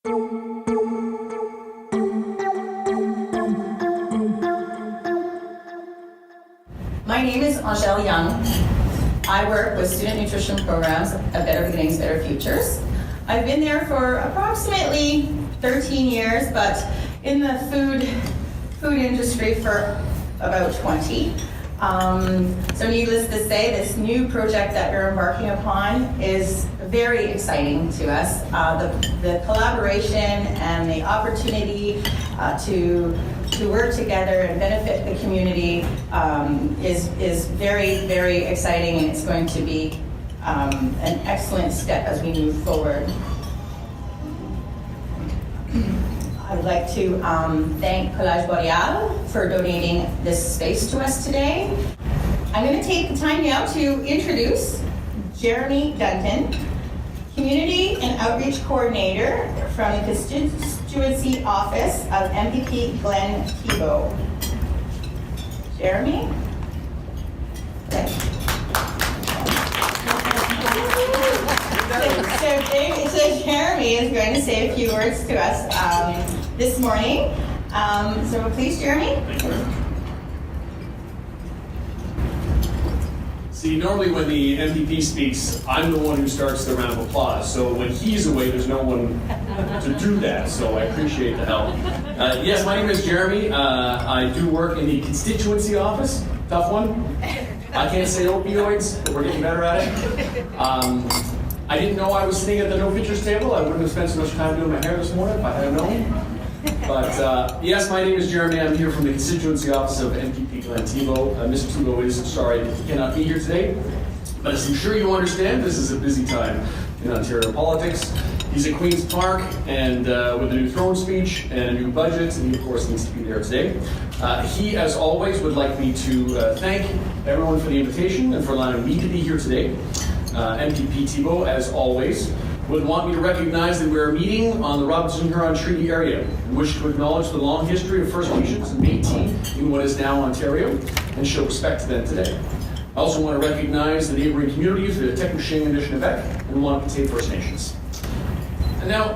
My name is Angèle Young. I work with student nutrition programs at Better Beginnings, Better Futures. I've been there for approximately 13 years, but in the food industry for about 20. So needless to say, this new project that we're embarking upon is very exciting to us. The collaboration and the opportunity to work together and benefit the community is very, very exciting, and it's going to be an excellent step as we move forward. I'd like to thank Collage Boreal for donating this space to us today. I'm going to take the time now to introduce Jeremy Duncan, Community and Outreach Coordinator from the Constituency Office of MPP Glenn Thibault. Jeremy? Okay. So Jeremy is going to say a few words to us this morning. So please, Jeremy. Thank you. See, normally when the MPP speaks, I'm the one who starts the round of applause. So when he's away, there's no one to do that. So I appreciate the help. Yes, my name is Jeremy. I do work in the constituency office. Tough one. I can't say opioids, but we're getting better at it. I didn't know I was sitting at the no features table. I wouldn't have spent so much time doing my hair this morning if I had known. But yes, my name is Jeremy. I'm here from the constituency office of MPP Glenn Thibault. Mr. Thibault is sorry that he cannot be here today. But as I'm sure you understand, this is a busy time in Ontario politics. He's at Queen's Park and with a new throne speech and a new budget, and he of course needs to be there today. He, as always, would like me to thank everyone for the invitation and for allowing me to be here today. MPP Thibault, as always, would want me to recognize that we're meeting on the Robinson-Huron Treaty area and wish to acknowledge the long history of First Nations and Métis in what is now Ontario and show respect to them today. I also want to recognize the neighboring communities, the Tecumseh and Anishinaabe, and Wampanoag First Nations. And now,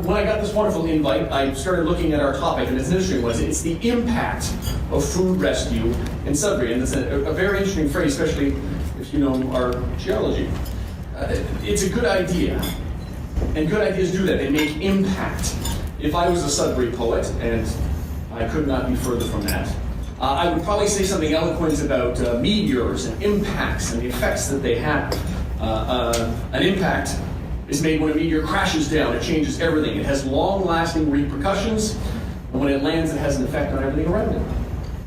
when I got this wonderful invite, I started looking at our topic, and it's an interesting one. It's the impact of food rescue in Sudbury, and it's a very interesting phrase, especially if you know our geology. It's a good idea, and good ideas do that. They make impact. If I was a Sudbury poet, and I could not be further from that, I would probably say something eloquent about meteors and impacts and the effects that they have. An impact is made when a meteor crashes down. It changes everything. It has long-lasting repercussions, and when it lands, it has an effect on everything around it.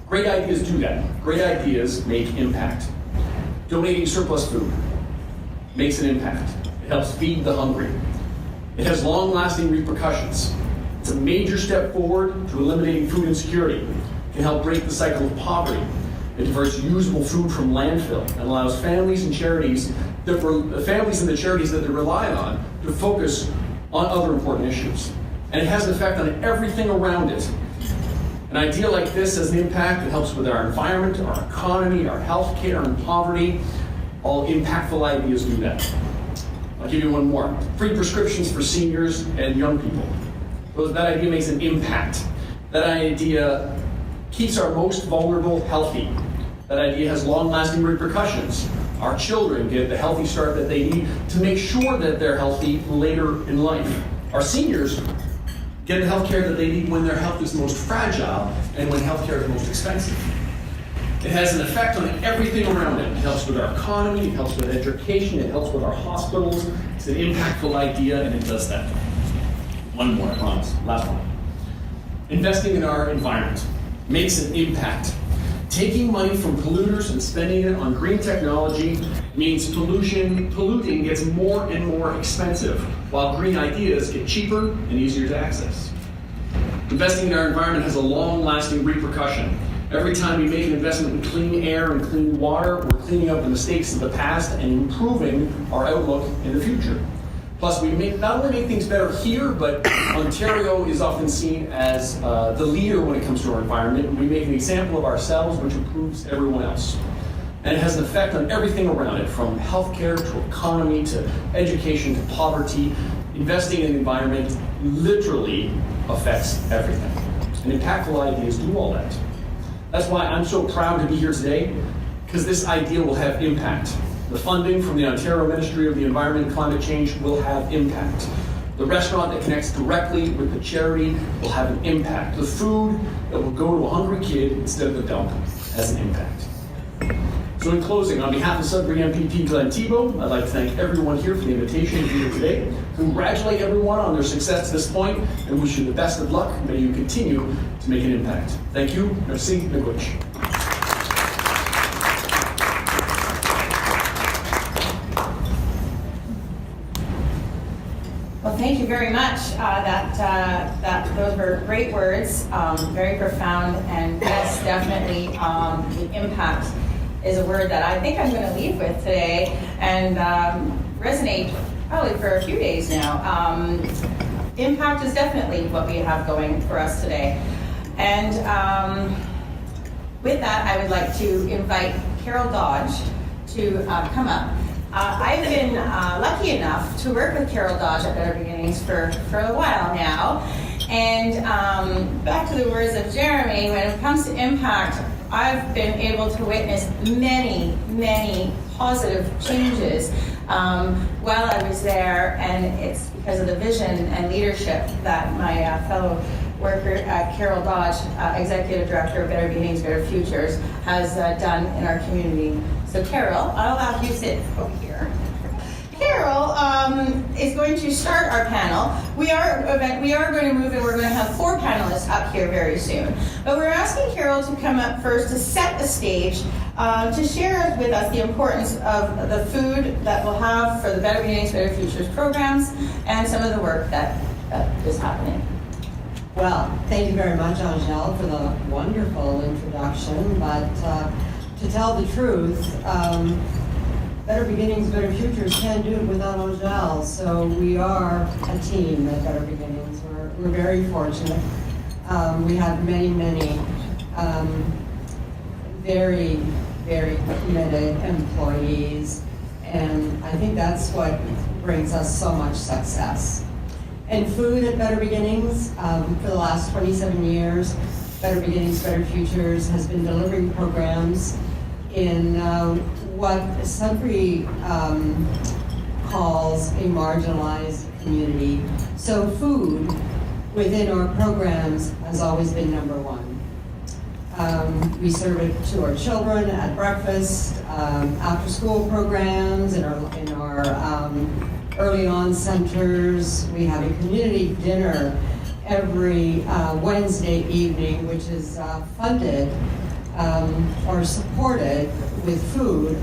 Great ideas do that. Great ideas make impact. Donating surplus food makes an impact. It helps feed the hungry. It has long-lasting repercussions. It's a major step forward to eliminating food insecurity. It can help break the cycle of poverty. It diverts usable food from landfill and allows families and the charities that they rely on to focus on other important issues. And it has an effect on everything around it. An idea like this has an impact. It helps with our environment, our economy, our health care, and poverty. All impactful ideas do that. I'll give you one more. Free prescriptions for seniors and young people. That idea makes an impact. That idea keeps our most vulnerable healthy. That idea has long-lasting repercussions. Our children get the healthy start that they need to make sure that they're healthy later in life. Our seniors get the health care that they need when their health is most fragile and when health care is most expensive. It has an effect on everything around it. It helps with our economy, it helps with education, it helps with our hospitals. It's an impactful idea, and it does that. One more, I promise. Last one. Investing in our environment makes an impact. Taking money from polluters and spending it on green technology means polluting gets more and more expensive, while green ideas get cheaper and easier to access. Investing in our environment has a long-lasting repercussion. Every time we make an investment in clean air and clean water, we're cleaning up the mistakes of the past and improving our outlook in the future. Plus, we not only make things better here, but Ontario is often seen as the leader when it comes to our environment. We make an example of ourselves, which improves everyone else. And it has an effect on everything around it, from healthcare to economy to education to poverty. Investing in the environment literally affects everything. And impactful ideas do all that. That's why I'm so proud to be here today, because this idea will have impact. The funding from the Ontario Ministry of the Environment and Climate Change will have impact. The restaurant that connects directly with the charity will have an impact. The food that will go to a hungry kid instead of the dump has an impact. So in closing, on behalf of Sudbury MPP Glenn Thibeault, I'd like to thank everyone here for the invitation to be here today, congratulate everyone on their success to this point, and wish you the best of luck. May you continue to make an impact. Thank you. Merci. Miigwech. Well, thank you very much. Those were great words, very profound, and yes, definitely the impact is a word that I think I'm going to leave with today and resonate probably for a few days now. Impact is definitely what we have going for us today. And with that, I would like to invite Carol Dodge to come up. I've been lucky enough to work with Carol Dodge at Better Beginnings for a while now. And back to the words of Jeremy, when it comes to impact, I've been able to witness many, many positive changes while I was there, and it's because of the vision and leadership that my fellow worker, Carol Dodge, Executive Director of Better Beginnings, Better Futures, has done in our community. So Carol, I'll have you sit over here. Carol is going to start our panel. We are going to move, and we're going to have 4 panelists up here very soon. But we're asking Carol to come up first to set the stage, to share with us the importance of the food that we'll have for the Better Beginnings, Better Futures programs, and some of the work that is happening. Well, thank you very much, Angèle, for the wonderful introduction. But to tell the truth, Better Beginnings, Better Futures can't do it without Angèle. So we are a team at Better Beginnings. We're very fortunate. We have many, many very, very committed employees, and I think that's what brings us so much success. And food at Better Beginnings, for the last 27 years, Better Beginnings, Better Futures has been delivering programs in what Sudbury calls a marginalized community. So food within our programs has always been number one. We serve it to our children at breakfast, after school programs, in our early on centers. We have a community dinner every Wednesday evening, which is funded or supported with food,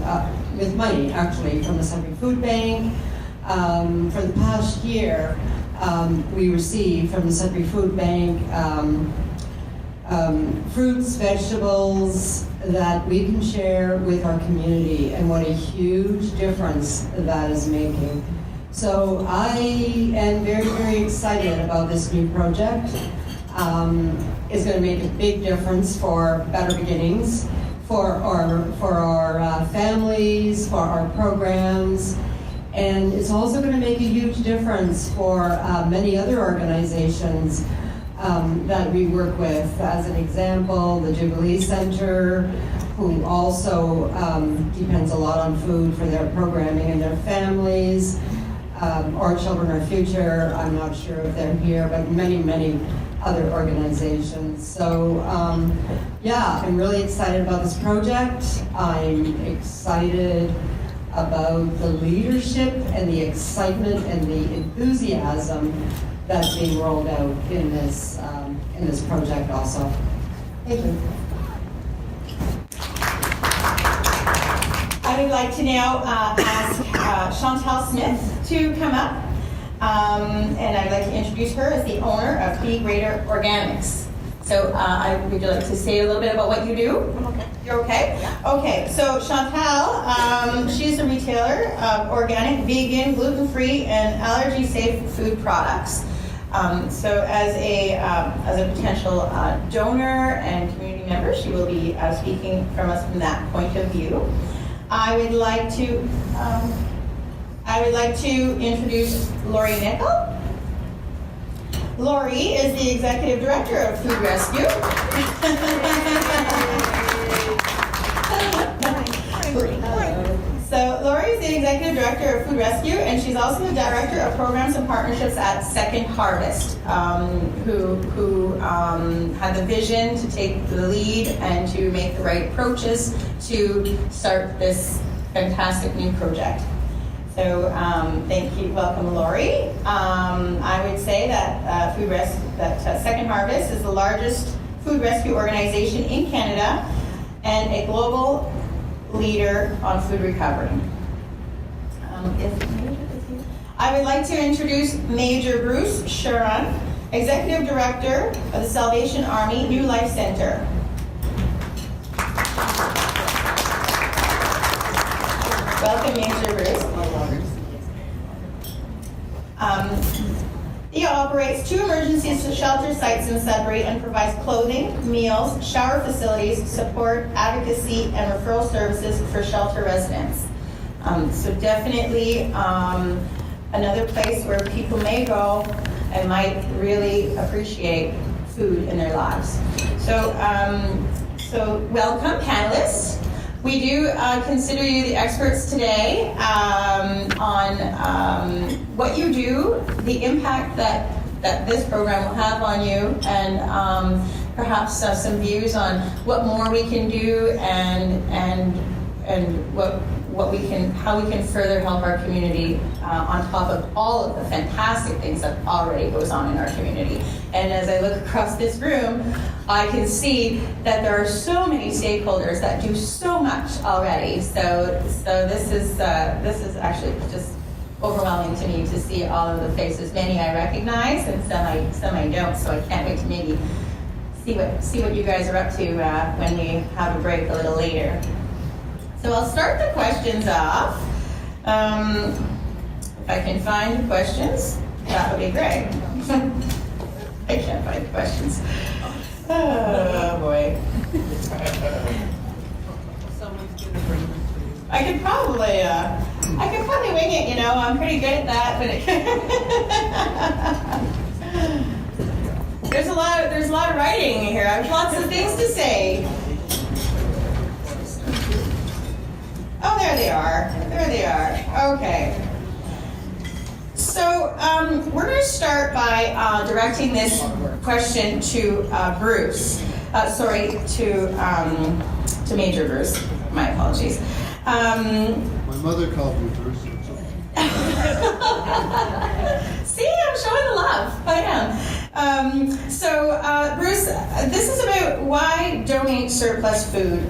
with money actually from the Sudbury Food Bank. For the past year, we received from the Sudbury Food Bank fruits, vegetables that we can share with our community, and what a huge difference that is making. So I am very, very excited about this new project. It's going to make a big difference for Better Beginnings, for our families, for our programs, and it's also going to make a huge difference for many other organizations that we work with. As an example, the Jubilee Center, who also depends a lot on food for their programming and their families. Our Children, Our Future, I'm not sure if they're here, but many, many other organizations. So yeah, I'm really excited about this project. I'm excited about the leadership and the excitement and the enthusiasm that's being rolled out in this project also. Thank you. I would like to now ask Chantal Smith to come up, and I'd like to introduce her as the owner of Be Greater Organics. So would you like to say a little bit about what you do? I'm okay. You're okay? Yeah. Okay, so Chantal, she's a retailer of organic, vegan, gluten-free, and allergy-safe food products. So as a potential donor and community member, she will be speaking from us from that point of view. I would like to I would like to introduce Lori Nickel. Lori is the Executive Director of Food Rescue. So Lori is the Executive Director of Food Rescue, and she's also the Director of Programs and Partnerships at Second Harvest, who had the vision to take the lead and to make the right approaches to start this fantastic new project. So thank you, welcome Lori. I would say that Second Harvest is the largest food rescue organization in Canada and a global leader on food recovery. I would like to introduce Major Bruce Shuron, Executive Director of the Salvation Army New Life Center. Welcome, Major Bruce. He operates 2 emergency shelter sites in Sudbury and provides clothing, meals, shower facilities, support, advocacy, and referral services for shelter residents. So definitely another place where people may go and might really appreciate food in their lives. So welcome, panelists. We do consider you the experts today on what you do, the impact that this program will have on you, and perhaps some views on what more we can do and how we can further help our community on top of all of the fantastic things that already goes on in our community. And as I look across this room, I can see that there are so many stakeholders that do so much already. So this is actually just overwhelming to me to see all of the faces. Many I recognize, and some I don't. So I can't wait to maybe see what you guys are up to when we have a break a little later. So I'll start the questions off. If I can find the questions, that would be great. I can't find the questions. Oh boy. I could probably wing it, I'm pretty good at that, but there's a lot of writing here. I have lots of things to say. Oh, there they are. Okay. So we're going to start by directing this question to Bruce. To Major Bruce. My apologies. My mother called me Bruce. See, I'm showing the love. I am. Bruce, this is about why donate surplus food.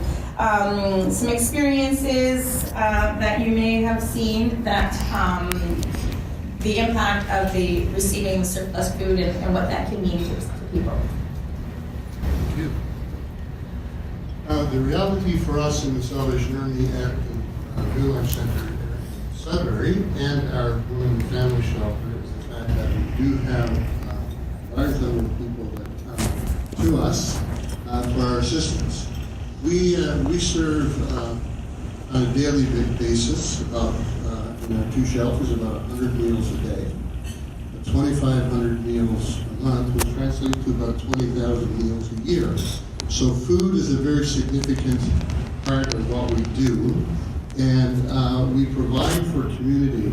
Some experiences that you may have seen that the impact of the receiving the surplus food and what that can mean to people. Thank you. The reality for us in the Salvation Army at the New Life Center in Sudbury and our Women and Family Shelter is the fact that we do have a large number of people that come to us for our assistance. We serve on a daily basis in our 2 shelters about 100 meals a day. 2,500 meals a month, which translates to about 20,000 meals a year. So food is a very significant part of what we do, and we provide for community.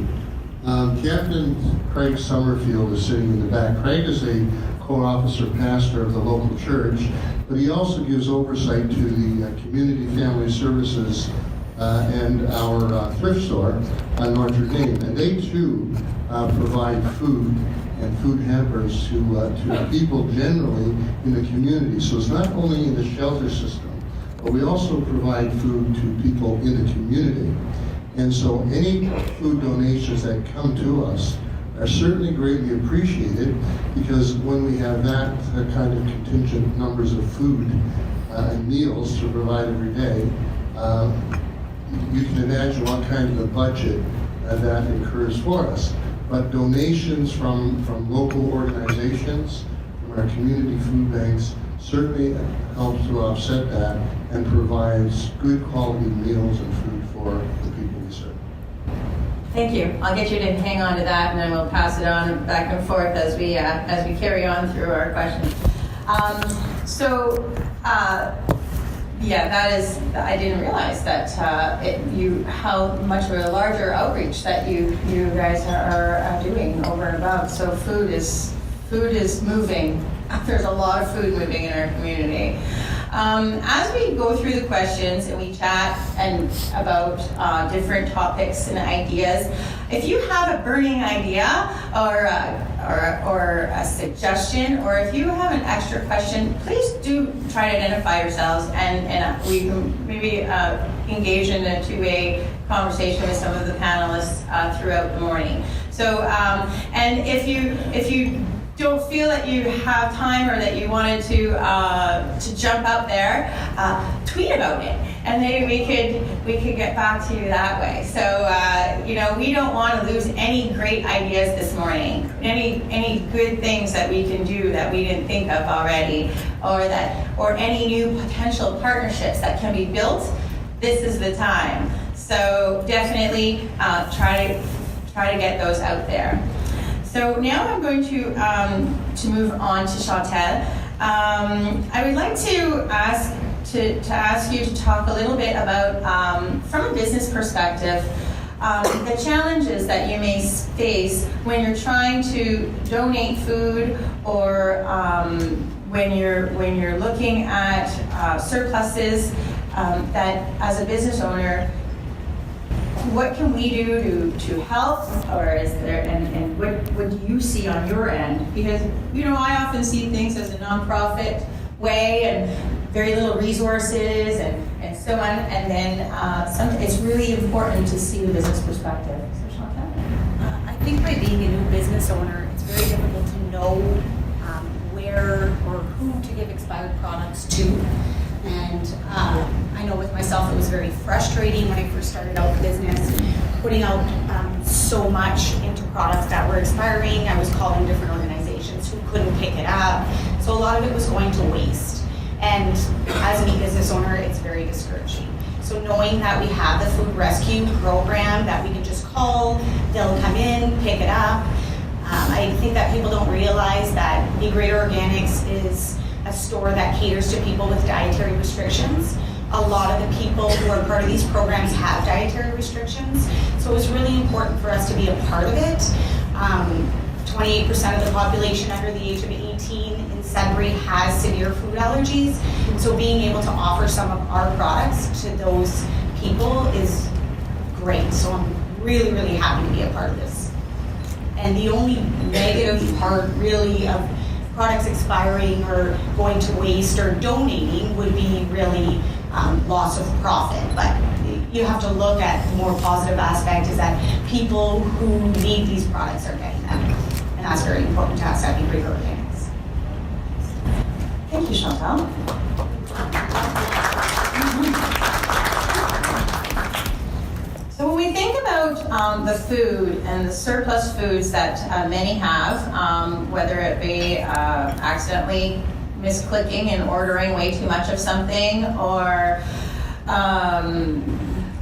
Captain Craig Summerfield is sitting in the back. Craig is a core officer pastor of the local church, but he also gives oversight to the community family services and our thrift store on Notre Dame, and they too provide food and food hampers to people generally in the community. So it's not only in the shelter system, but we also provide food to people in the community. And so any food donations that come to us are certainly greatly appreciated, because when we have that kind of contingent numbers of food and meals to provide every day, you can imagine what kind of a budget that incurs for us. But donations from local organizations, from our community food banks, certainly helps to offset that and provides good quality meals and food for the people we serve. Thank you. I'll get you to hang on to that, and then we'll pass it on back and forth as we carry on through our questions. Yeah, that is. I didn't realize that how much of a larger outreach that you guys are doing over and above. So food is moving. There's a lot of food moving in our community. As we go through the questions and we chat about different topics and ideas, if you have a burning idea or a suggestion, or if you have an extra question, please do try to identify yourselves, and we can maybe engage in a two-way conversation with some of the panelists throughout the morning. So, and if you don't feel that you have time, or that you wanted to jump out there, tweet about it, and maybe we could get back to you that way. So we don't want to lose any great ideas this morning, any good things that we can do that we didn't think of already, or any new potential partnerships that can be built. This is the time. So definitely try to get those out there. So now I'm going to move on to Chantal. I would like to ask you to talk a little bit about, from a business perspective, the challenges that you may face when you're trying to donate food, or when you're looking at surpluses, that as a business owner, what can we do to help, or is there, and what do you see on your end? Because I often see things as a nonprofit way, and very little resources, and so on, and then it's really important to see the business perspective. So Chantal? I think by being a new business owner, it's very difficult to know where or who to give expired products to. And I know with myself, it was very frustrating when I first started out the business, putting out so much into products that were expiring. I was calling different organizations who couldn't pick it up. So a lot of it was going to waste. And as a new business owner, it's very discouraging. So knowing that we have the food rescue program that we can just call, they'll come in, pick it up. I think that people don't realize that Be Greater Organics is a store that caters to people with dietary restrictions. A lot of the people who are part of these programs have dietary restrictions, so it's really important for us to be a part of it. 28% of the population under the age of 18 in Sudbury has severe food allergies, so being able to offer some of our products to those people is great. So I'm really, really happy to be a part of this. And the only negative part really of products expiring or going to waste or donating would be really loss of profit. But you have to look at the more positive aspect, is that people who need these products are getting them. And that's very important to us at Be Greater Organics. Thank you, Chantal. So when we think about the food and the surplus foods that many have, whether it be accidentally misclicking and ordering way too much of something, or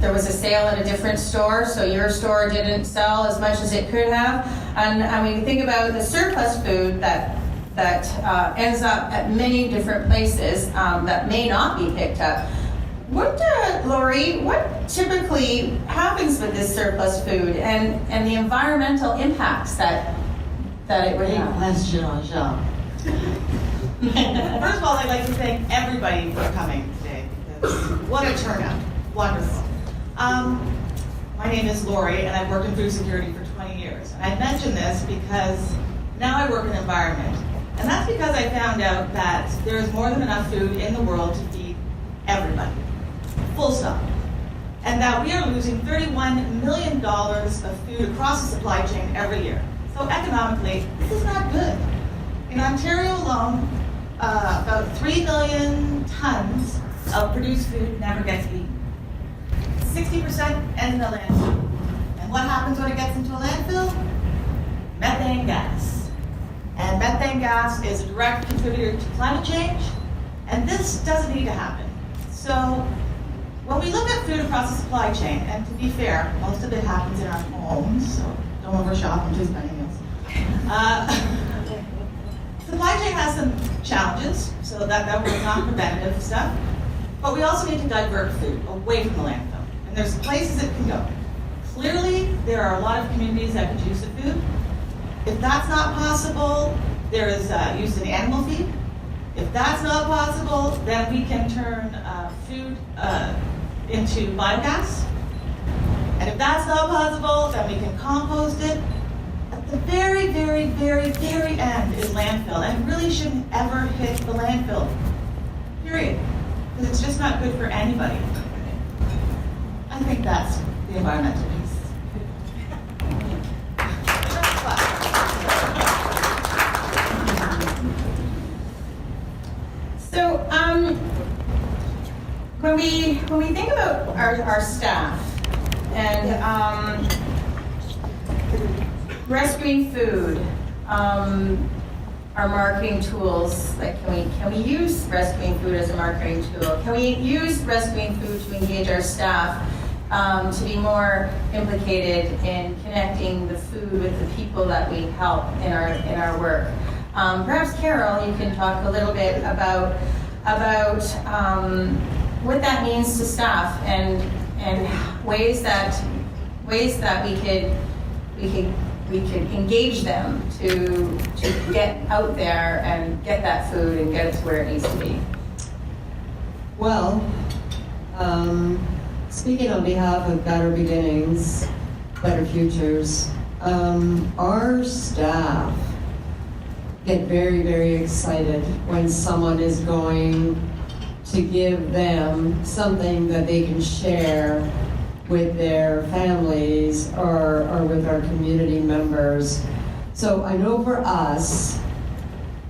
there was a sale at a different store, so your store didn't sell as much as it could have, and when you think about the surplus food that ends up at many different places that may not be picked up. Lori, what typically happens with this surplus food and the environmental impacts that it would have? Question, Jean. First of all, I'd like to thank everybody for coming today. What a turnout. Wonderful. My name is Lori, and I've worked in food security for 20 years. And I mention this because now I work in environment. And that's because I found out that there is more than enough food in the world to feed everybody. Full stop. And that we are losing $31 million of food across the supply chain every year. So economically, this is not good. In Ontario alone, about 3 million tons of produced food never gets eaten. 60% ends in a landfill. And what happens when it gets into a landfill? Methane gas. And methane gas is a direct contributor to climate change, and this doesn't need to happen. So when we look at food across the supply chain, and to be fair, most of it happens in our homes, so don't overshop and choose many meals. Supply chain has some challenges, so that was not preventative stuff. But we also need to divert food away from the landfill. And there's places it can go. Clearly, there are a lot of communities that could use the food. If that's not possible, there is use in animal feed. If that's not possible, then we can turn food into biogas. And if that's not possible, then we can compost it. At the very, very, very, very end is landfill, and it really shouldn't ever hit the landfill, period. Because it's just not good for anybody. I think that's the environmental piece. So, when we think about our staff and rescuing food, our marketing tools, like can we use rescuing food as a marketing tool? Can we use rescuing food to engage our staff to be more implicated in connecting the food with the people that we help in our work? Perhaps Carol, you can talk a little bit about what that means to staff and ways that we could engage them to get out there and get that food and get it to where it needs to be. Well, speaking on behalf of Better Beginnings, Better Futures, our staff get very, very excited when someone is going to give them something that they can share with their families or with our community members. So I know for us,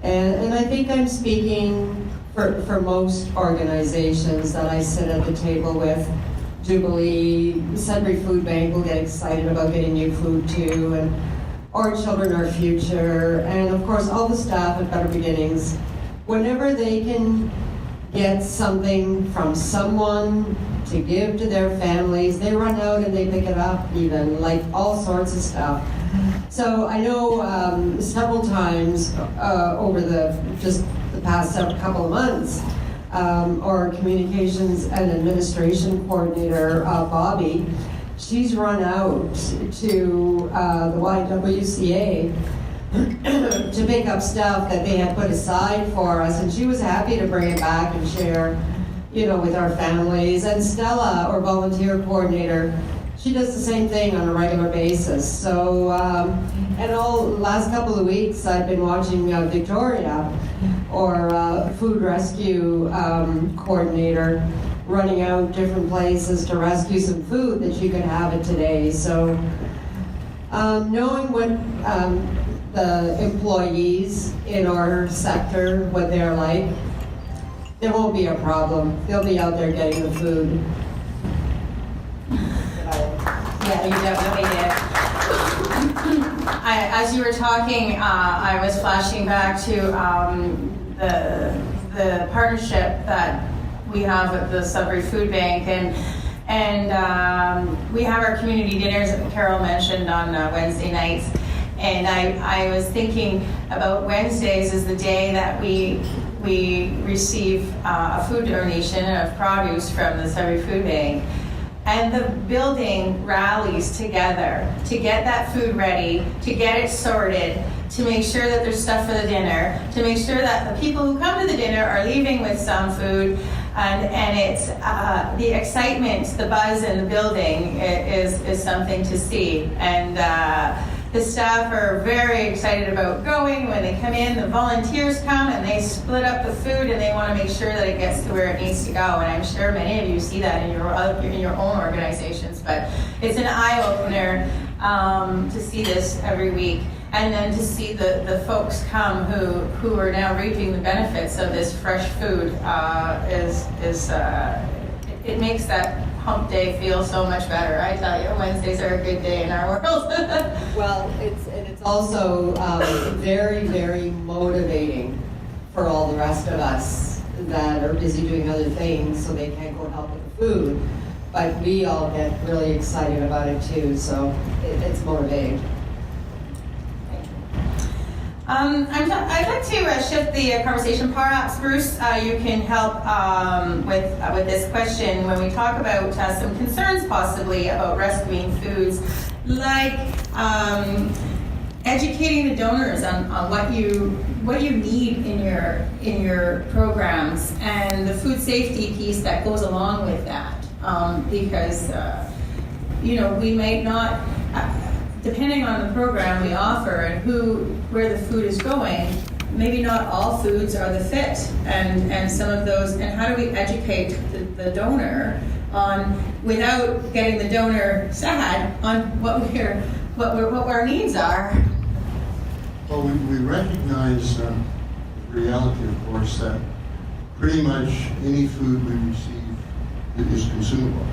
and I think I'm speaking for most organizations that I sit at the table with, Jubilee, Sudbury Food Bank will get excited about getting new food too, and Our Children, Our Future, and of course all the staff at Better Beginnings. Whenever they can get something from someone to give to their families, they run out and they pick it up, even, like all sorts of stuff. So I know several times over the past couple of months, our communications and administration coordinator, Bobby, she's run out to the YWCA to pick up stuff that they had put aside for us, and she was happy to bring it back and share, with our families. And Stella, our volunteer coordinator, she does the same thing on a regular basis. So, and last couple of weeks, I've been watching Victoria, or food rescue coordinator, running out different places to rescue some food that she could have it today. So, knowing what the employees in our sector, what they're like, there won't be a problem. They'll be out there getting the food. Yeah, you definitely did. As you were talking, I was flashing back to the partnership that we have with the Sudbury Food Bank, and we have our community dinners that Carol mentioned on Wednesday nights. And I was thinking about Wednesdays as the day that we receive a food donation of produce from the Sudbury Food Bank. And the building rallies together to get that food ready, to get it sorted, to make sure that there's stuff for the dinner, to make sure that the people who come to the dinner are leaving with some food. And it's the excitement, the buzz in the building is something to see. And the staff are very excited about going. When they come in, the volunteers come and they split up the food and they want to make sure that it gets to where it needs to go. And I'm sure many of you see that in your own organizations. But it's an eye-opener to see this every week. And then to see the folks come who are now reaping the benefits of this fresh food it makes that hump day feel so much better. I tell you, Wednesdays are a good day in our world. Well, it's also very, very motivating for all the rest of us that are busy doing other things, so they can't go help with the food. But we all get really excited about it too, so it's motivating. I'd like to shift the conversation. Perhaps, Bruce, you can help with this question when we talk about some concerns possibly about rescuing foods, like educating the donors on what you need in your programs, and the food safety piece that goes along with that, because we might not. Depending on the program we offer and where the food is going, maybe not all foods are the fit, and some of those, and how do we educate the donor on, without getting the donor sad, on what our needs are? Well, we recognize the reality, of course, that pretty much any food we receive is consumable.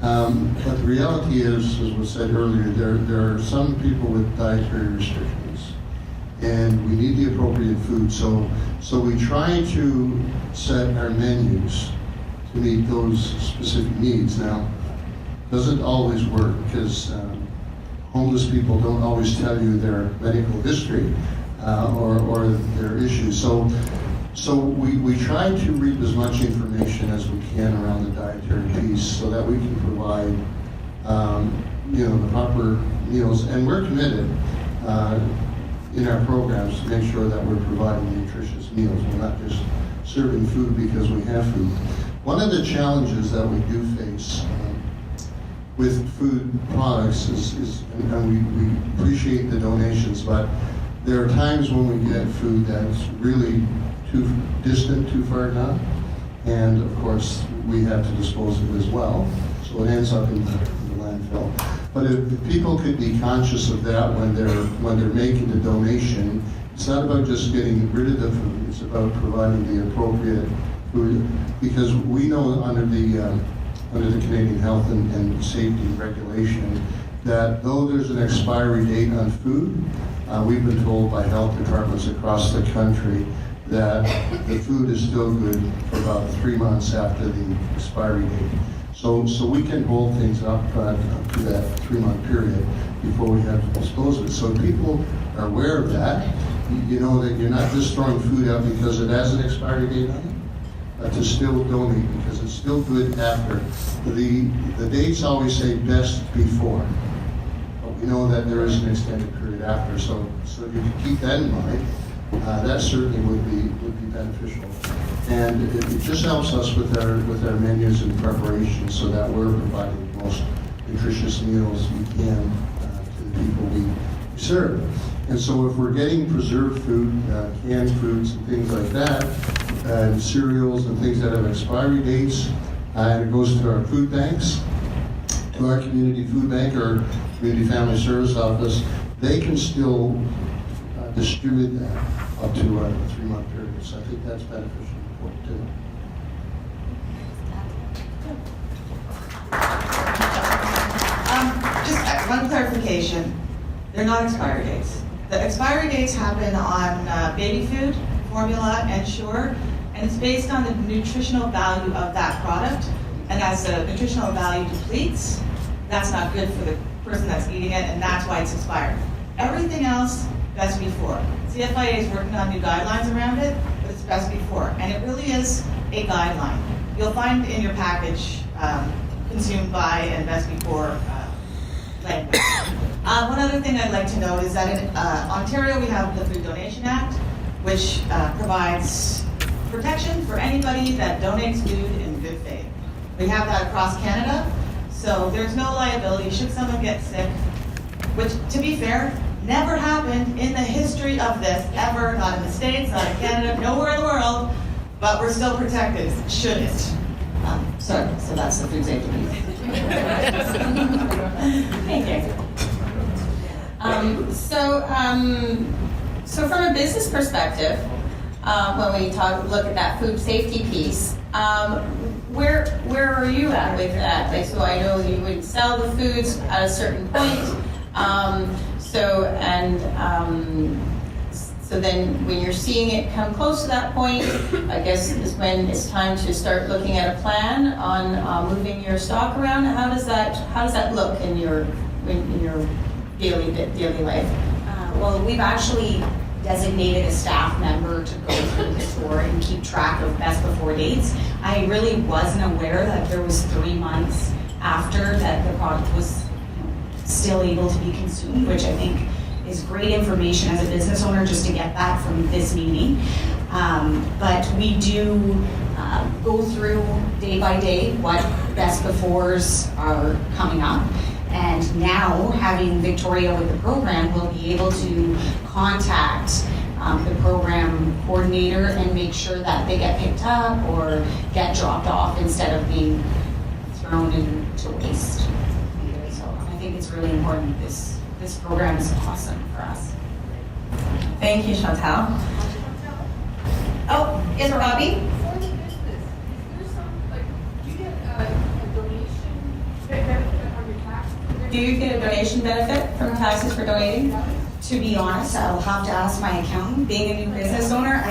But the reality is, as was said earlier, there are some people with dietary restrictions, and we need the appropriate food. So we try to set our menus to meet those specific needs. Now, it doesn't always work, because homeless people don't always tell you their medical history or their issues. So we try to reap as much information as we can around the dietary piece, so that we can provide, the proper meals. And we're committed in our programs to make sure that we're providing nutritious meals. We're not just serving food because we have food. One of the challenges that we do face with food products is, and we appreciate the donations, but there are times when we get food that's really too distant, too far down, and of course we have to dispose of it as well, so it ends up in the landfill. But if people could be conscious of that when they're making the donation, it's not about just getting rid of the food, it's about providing the appropriate food, because we know under the Canadian Health and Safety Regulation that though there's an expiry date on food, we've been told by health departments across the country that the food is still good for about 3 months after the expiry date. So we can hold things up to that 3-month period before we have to dispose of it. So if people are aware of that, you know that you're not just throwing food out because it has an expiry date on it, but to still donate because it's still good after. The dates always say best before, but we know that there is an extended period after. So if you can keep that in mind, that certainly would be beneficial, and it just helps us with our menus and preparation, so that we're providing the most nutritious meals we can to the people we serve. And so if we're getting preserved food, canned foods and things like that, and cereals and things that have expiry dates, and it goes to our food banks, to our community food bank or community family service office, they can still distribute that up to a 3-month period. So I think that's beneficial and important too. Just one clarification. They're not expiry dates. The expiry dates happen on baby food, formula, and Sure, and it's based on the nutritional value of that product. And as the nutritional value depletes, that's not good for the person that's eating it, and that's why it's expired. Everything else, best before. CFIA is working on new guidelines around it, but it's best before. And it really is a guideline. You'll find in your package consumed by and best before language. One other thing I'd like to note is that in Ontario we have the Food Donation Act, which provides protection for anybody that donates food in good faith. We have that across Canada, so there's no liability should someone get sick, which, to be fair, never happened in the history of this, ever, not in the States, not in Canada, nowhere in the world, but we're still protected, should it. So that's the food safety piece. Thank you. So from a business perspective, when we look at that food safety piece, where are you at with that? Like, so I know you would sell the foods at a certain point. So So then when you're seeing it come close to that point, I guess is when it's time to start looking at a plan on moving your stock around. How does that look in your daily life? Well, we've actually designated a staff member to go through the tour and keep track of best before dates. I really wasn't aware that there was 3 months after that the product was still able to be consumed, which I think is great information as a business owner just to get that from this meeting. But we do go through day by day what best befores are coming up. And now, having Victoria with the program, we'll be able to contact the program coordinator and make sure that they get picked up or get dropped off instead of being thrown into waste. So I think it's really important. This program is awesome for us. Thank you, Chantal. Oh, is it Robbie? For the business, is there some, like, do you get a donation benefit on your tax? Do you get a donation benefit from taxes for donating? To be honest, I'll have to ask my accountant. Being a new business owner,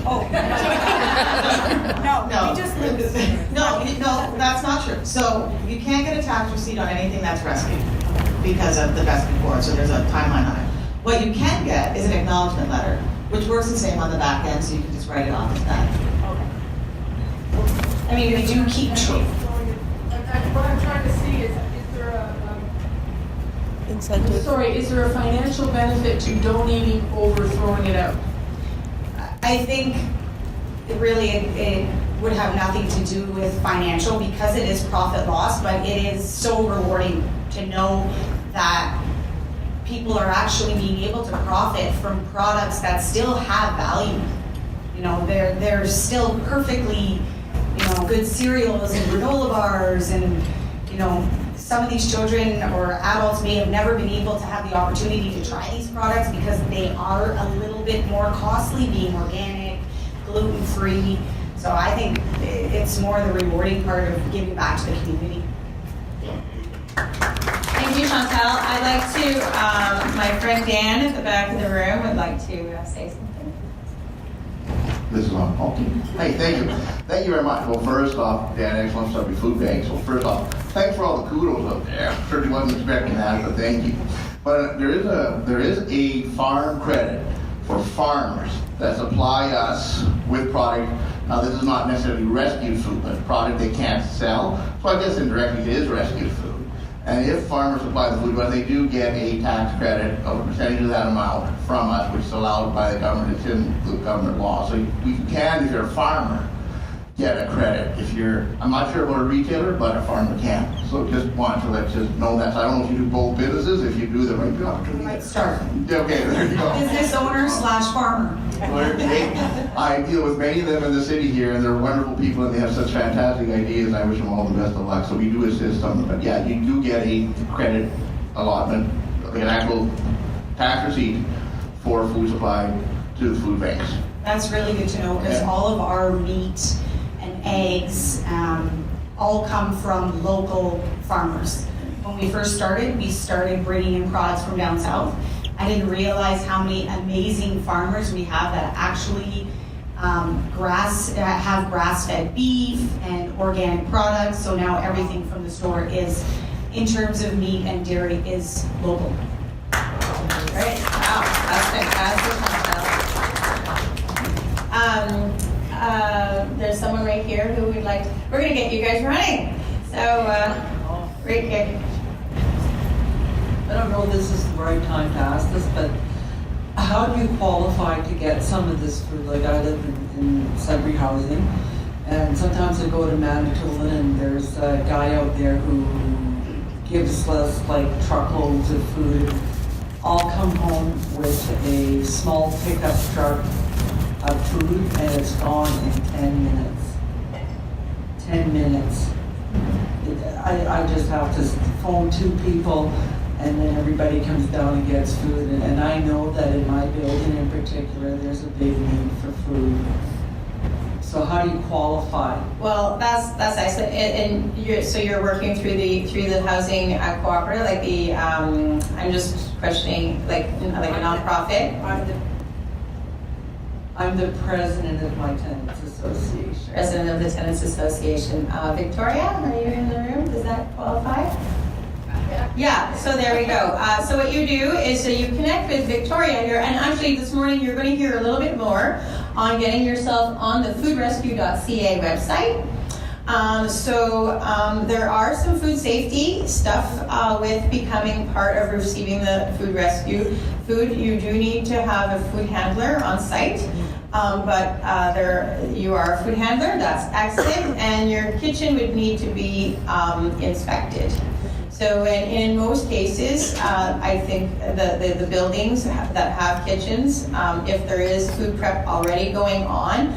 No, that's not true. So you can't get a tax receipt on anything that's rescued because of the best before, so there's a timeline on it. What you can get is an acknowledgement letter, which works the same on the back end, so you can just write it off as that. I mean, we do keep track. What I'm trying to see is there a, Incentive. sorry, is there a financial benefit to donating over throwing it out? I think it would have nothing to do with financial because it is profit loss, but it is so rewarding to know that people are actually being able to profit from products that still have value. You know, they're still perfectly, good cereals and granola bars, and some of these children or adults may have never been able to have the opportunity to try these products because they are a little bit more costly, being organic, gluten-free. So I think it's more the rewarding part of giving back to the community. Thank you, Chantal. I'd like to, my friend Dan at the back of the room would like to say something. This is on. Okay. Hey, thank you. Thank you very much. Well, first off, Dan, excellent stuff with food banks. Well, first off, thanks for all the kudos up there. Certainly wasn't expecting that, but thank you. But there is a farm credit for farmers that supply us with product. Now, this is not necessarily rescued food, but product they can't sell. So I guess indirectly it is rescued food. And if farmers supply the food, well, they do get a tax credit of a percentage of that amount from us, which is allowed by the government. It's in the government law. So you can, if you're a farmer, get a credit. If you're, I'm not sure about a retailer, but a farmer can. So just want to let you know that. So I don't know if you do both businesses. If you do, there might be opportunity. Right start. Okay, there you go. Business owner / farmer. I deal with many of them in the city here, and they're wonderful people, and they have such fantastic ideas. I wish them all the best of luck. So we do assist them, but yeah, you do get a credit allotment, like an actual tax receipt for food supply to the food banks. That's really good to know because all of our meat and eggs all come from local farmers. When we first started, we started bringing in products from down south. I didn't realize how many amazing farmers we have that actually have grass-fed beef and organic products. So now everything from the store is, in terms of meat and dairy, is local. Great. Wow, that's fantastic. There's someone right here who would like. We're gonna get you guys running. So right here. I don't know if this is the right time to ask this, but how do you qualify to get some of this food? Like I live in Sudbury housing, and sometimes I go to Manitoulin and there's a guy out there who gives us like truckloads of food. I'll come home with a small pickup truck of food and it's gone in 10 minutes. 10 minutes. I just have to phone 2 people and then everybody comes down and gets food. And I know that in my building in particular, there's a big need for food. So how do you qualify? Well, that's excellent. And you're working through the housing cooperative, like the I'm just questioning, like a nonprofit. I'm the president of my tenants association. President of the Tenants Association. Victoria, are you in the room? Does that qualify? Yeah, so there we go. So what you do is so you connect with Victoria here, and actually this morning you're going to hear a little bit more on getting yourself on the foodrescue.ca website. There are some food safety stuff with becoming part of receiving the food rescue food. You do need to have a food handler on site, you are a food handler, that's excellent, and your kitchen would need to be inspected. So in most cases, I think the buildings that have kitchens, if there is food prep already going on,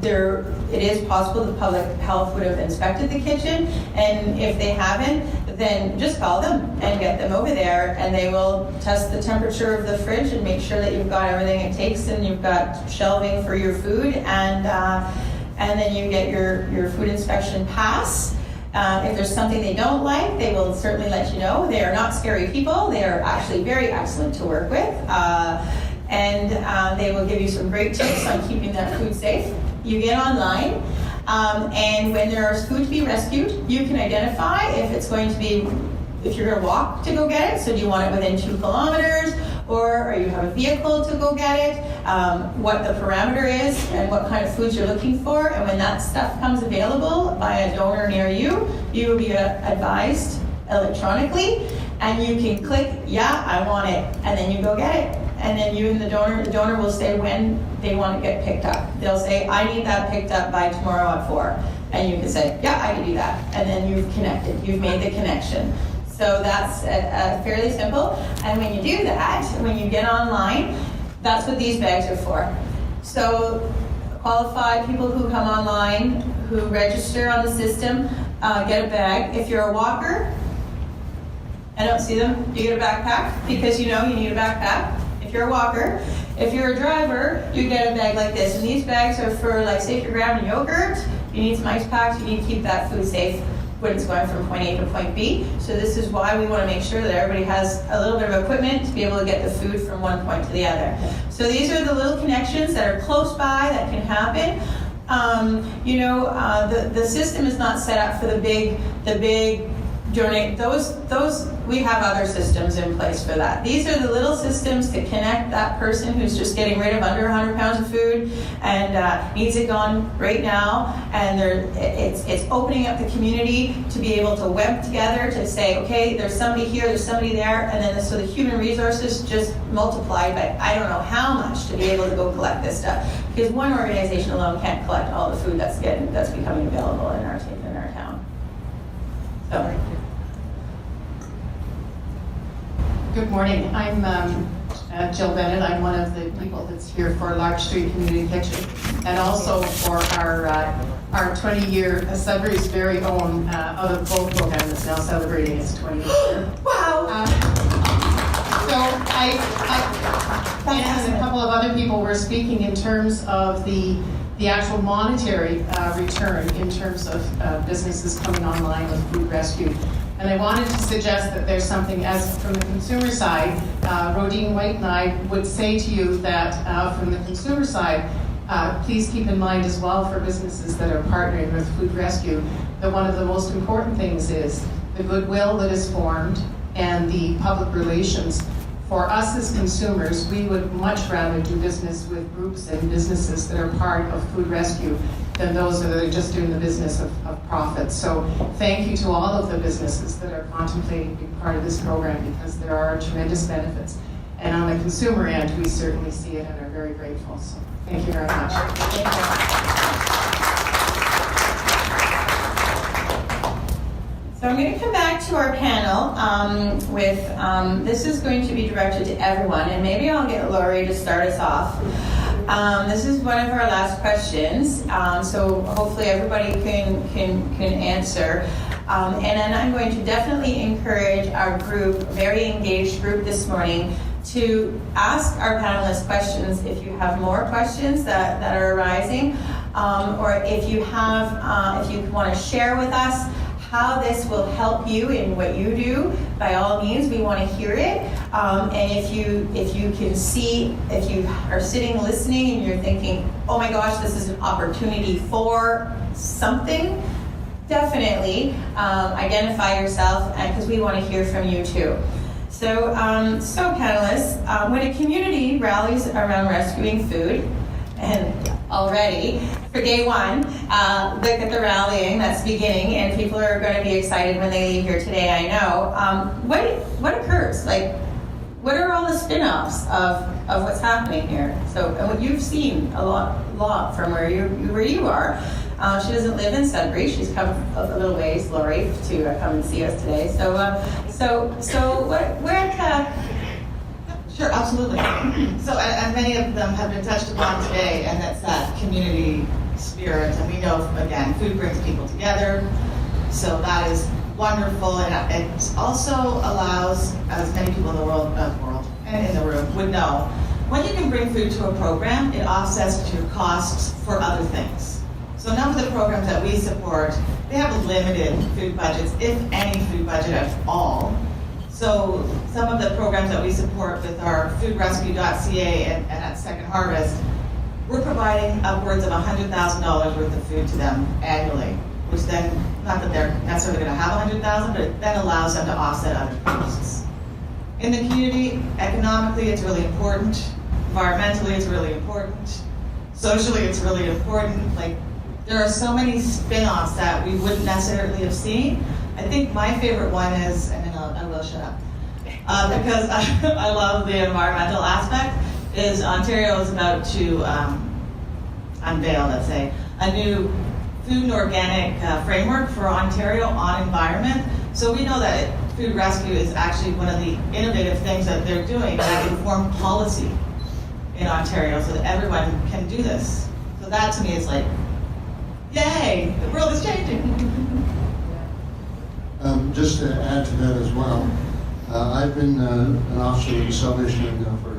it is possible the public health would have inspected the kitchen, and if they haven't, then just call them and get them over there, and they will test the temperature of the fridge and make sure that you've got everything it takes, and you've got shelving for your food, and then you get your food inspection pass. If there's something they don't like, they will certainly let you know. They are not scary people. They are actually very excellent to work with, and they will give you some great tips on keeping that food safe. You get online, and when there is food to be rescued, you can identify if it's going to be, if you're going to walk to go get it, so do you want it within 2 kilometers, or you have a vehicle to go get it, what the parameter is, and what kind of foods you're looking for, and when that stuff comes available by a donor near you, you will be advised electronically, and you can click, yeah, I want it, and then you go get it. And then you and the donor will say when they want to get picked up. They'll say, I need that picked up by tomorrow at 4. And you can say, yeah, I can do that. And then you've connected, you've made the connection. So that's fairly simple. And when you do that, when you get online, that's what these bags are for. So qualified people who come online, who register on the system, get a bag. If you're a walker, I don't see them, you get a backpack because you know you need a backpack. If you're a walker. If you're a driver, you get a bag like this. And these bags are for, like, say if you're grabbing yogurt, you need some ice packs, you need to keep that food safe when it's going from point A to point B. So this is why we want to make sure that everybody has a little bit of equipment to be able to get the food from one point to the other. So these are the little connections that are close by that can happen. The system is not set up for the big donate. Those we have other systems in place for that. These are the little systems to connect that person who's just getting rid of under 100 pounds of food and needs it gone right now. And it's opening up the community to be able to web together to say, okay, there's somebody here, there's somebody there, and then so the human resources just multiplied by I don't know how much to be able to go collect this stuff, because one organization alone can't collect all the food that's becoming available in our town. So. Good morning. I'm Jill Bennett. I'm one of the people that's here for Larch Street Community Kitchen, and also for our 20-year Sudbury's very own Out of Both program that's now celebrating its 20th year. Wow! So I and a couple of other people were speaking in terms of the actual monetary return in terms of businesses coming online with food rescue. And I wanted to suggest that there's something, as from the consumer side, Rodine White and I would say to you that from the consumer side, please keep in mind as well for businesses that are partnering with food rescue, that one of the most important things is the goodwill that is formed and the public relations. For us as consumers, we would much rather do business with groups and businesses that are part of food rescue than those that are just doing the business of profit. So thank you to all of the businesses that are contemplating being part of this program, because there are tremendous benefits. And on the consumer end, we certainly see it and are very grateful. So thank you very much. Thank you. So I'm going to come back to our panel this is going to be directed to everyone, and maybe I'll get Laurie to start us off. This is one of our last questions, so hopefully everybody can answer. And then I'm going to definitely encourage our group, very engaged group this morning, to ask our panelists questions if you have more questions that are arising, or if you want to share with us how this will help you in what you do. By all means, we want to hear it. And if you can see, if you are sitting listening and you're thinking, oh my gosh, this is an opportunity for something, definitely identify yourself, because we want to hear from you too. So, panelists, when a community rallies around rescuing food, and already for day one, look at the rallying that's beginning, and people are going to be excited when they leave here today, I know. What occurs? Like, what are all the spin-offs of what's happening here? So, and what you've seen a lot from where you are. She doesn't live in Sudbury. She's come a little ways, Lori, to come and see us today. So Sure, absolutely. So, and many of them have been touched upon today, and that's that community spirit. And we know, again, food brings people together, so that is wonderful. And it also allows, as many people in the world and in the room would know, when you can bring food to a program, it offsets your costs for other things. So none of the programs that we support, they have limited food budgets, if any food budget at all. So some of the programs that we support with our foodrescue.ca and at Second Harvest, we're providing upwards of $100,000 worth of food to them annually, which then, not that they're necessarily going to have $100,000, but it then allows them to offset other costs. In the community, economically, it's really important. Environmentally, it's really important. Socially, it's really important. Like, there are so many spin-offs that we wouldn't necessarily have seen. I think my favorite one is, and then I will shut up, because I love the environmental aspect, is Ontario is about to unveil, let's say, a new food and organic framework for Ontario on environment. So we know that food rescue is actually one of the innovative things that they're doing that inform policy in Ontario so that everyone can do this. So that to me is like, yay, the world is changing. Just to add to that as well, I've been an officer with the Salvation Army now for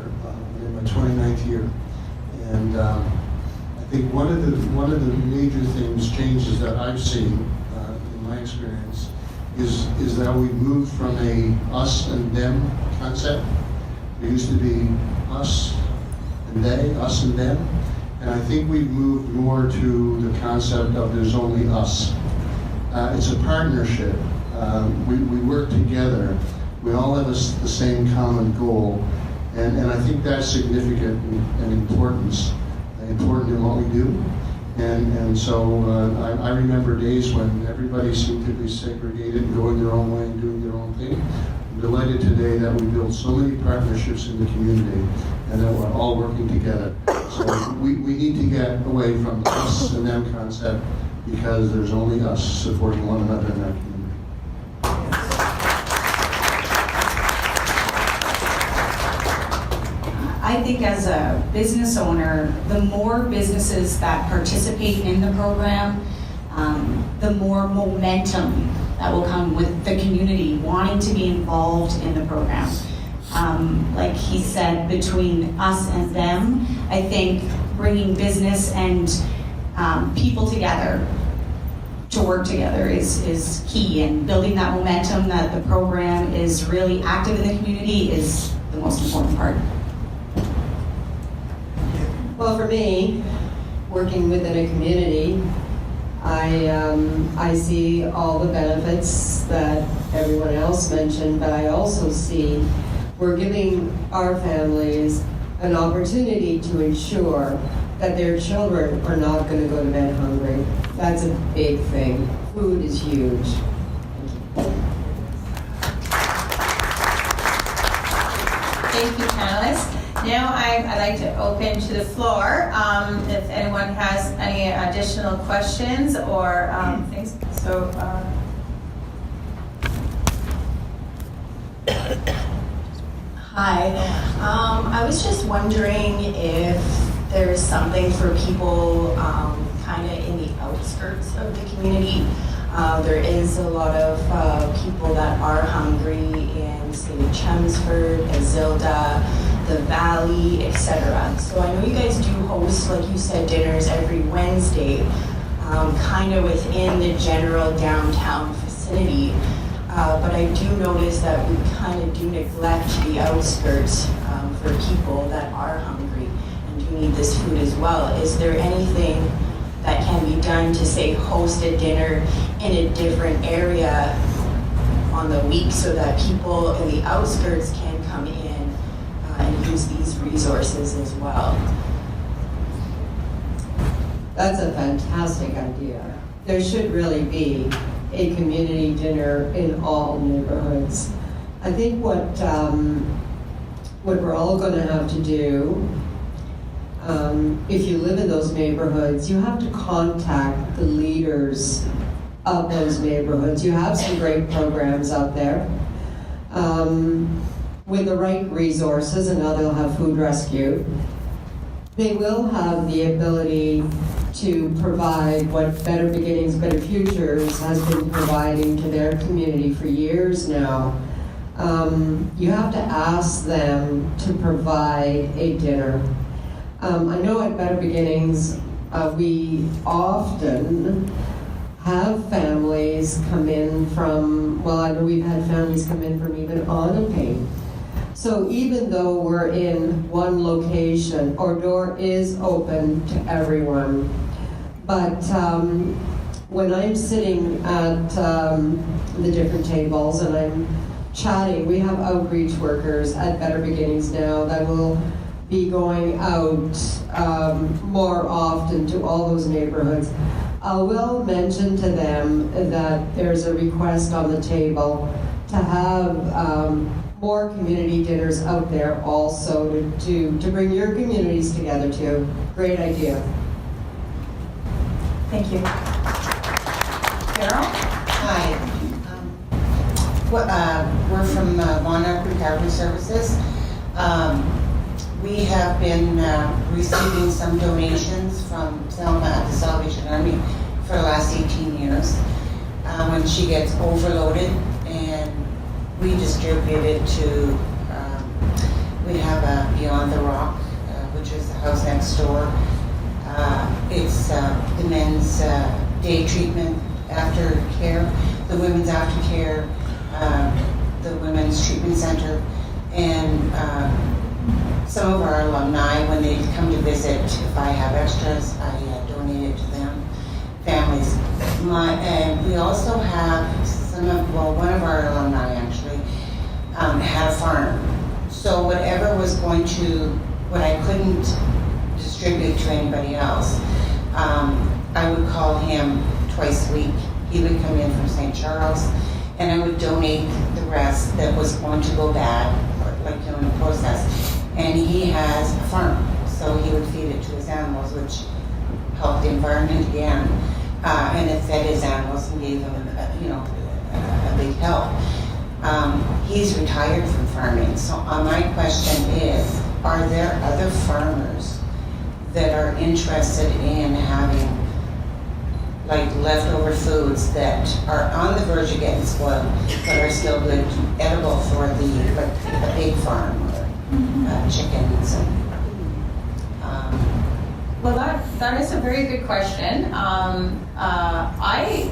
in my 29th year, and I think one of the major changes that I've seen in my experience is that we've moved from a us and them concept. It used to be us and they, us and them, and I think we've moved more to the concept of there's only us. It's a partnership. We work together. We all have the same common goal, and I think that's significant and important in what we do. And so I remember days when everybody seemed to be segregated and going their own way and doing their own thing. I'm delighted today that we built so many partnerships in the community and that we're all working together. So we need to get away from the us and them concept, because there's only us supporting one another in our community. I think as a business owner, the more businesses that participate in the program, the more momentum that will come with the community wanting to be involved in the program. Like he said, between us and them, I think bringing business and people together to work together is key, and building that momentum that the program is really active in the community is the most important part. Well, for me, working within a community, I see all the benefits that everyone else mentioned, but I also see we're giving our families an opportunity to ensure that their children are not going to go to bed hungry. That's a big thing. Food is huge. Thank you, panelists. Now I'd like to open to the floor if anyone has any additional questions or things. So, Hi. I was just wondering if there's something for people kind of in the outskirts of the community. There is a lot of people that are hungry in, say, Chelmsford, Azilda, the Valley, etc. So I know you guys do host, like you said, dinners every Wednesday, kind of within the general downtown vicinity. But I do notice that we kind of do neglect the outskirts for people that are hungry and do need this food as well. Is there anything that can be done to, say, host a dinner in a different area on the week so that people in the outskirts can come in and use these resources as well? That's a fantastic idea. There should really be a community dinner in all neighborhoods. I think what we're all going to have to do, if you live in those neighborhoods, you have to contact the leaders of those neighborhoods. You have some great programs out there. With the right resources, and now they'll have food rescue, they will have the ability to provide what Better Beginnings, Better Futures has been providing to their community for years now. You have to ask them to provide a dinner. I know at Better Beginnings, we often have families come in from, well, I know we've had families come in from even Onaping. So even though we're in one location, our door is open to everyone. But when I'm sitting at the different tables and I'm chatting, we have outreach workers at Better Beginnings now that will be going out more often to all those neighborhoods. I will mention to them that there's a request on the table to have more community dinners out there also to bring your communities together too. Great idea. Thank you. Carol? Hi. We're from Monarch Recovery Services. We have been receiving some donations from Selma at the Salvation Army for the last 18 years. When she gets overloaded, and we distribute it to, we have a Beyond the Rock, which is the house next door. It's the men's day treatment after care, the women's aftercare, the women's treatment center, and some of our alumni, when they come to visit, if I have extras, I donate it to them, families. And we also have one of our alumni actually had a farm. So whatever was going to, what I couldn't distribute to anybody else, I would call him twice a week. He would come in from St. Charles, and I would donate the rest that was going to go bad, like in the process. And he has a farm, so he would feed it to his animals, which helped the environment again, and it fed his animals and gave them, a big help. He's retired from farming, so my question is, are there other farmers that are interested in having like leftover foods that are on the verge of getting spoiled, but are still good, edible for a big farm, or chickens and. Well, that is a very good question. I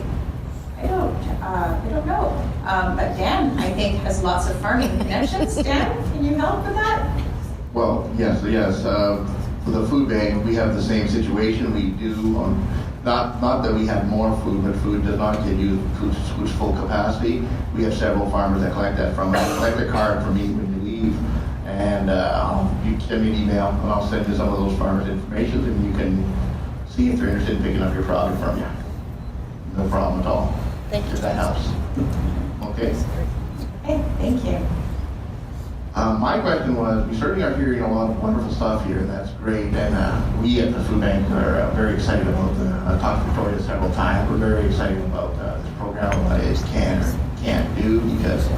don't know. But Dan, I think, has lots of farming connections. Dan, can you help with that? Well, yes. For the food bank, we have the same situation. We do, not that we have more food, but food does not get used to its full capacity. We have several farmers that collect that from us. Collect a card from me when you leave, and you can send me an email, and I'll send you some of those farmers' information, and you can see if they're interested in picking up your product from you. No problem at all. Thank you. If that helps. Okay. Okay, thank you. My question was, we certainly are hearing a lot of wonderful stuff here, and that's great. And we at the food bank are very excited about I've talked to Victoria several times. We're very excited about this program, what it can or can't do, because,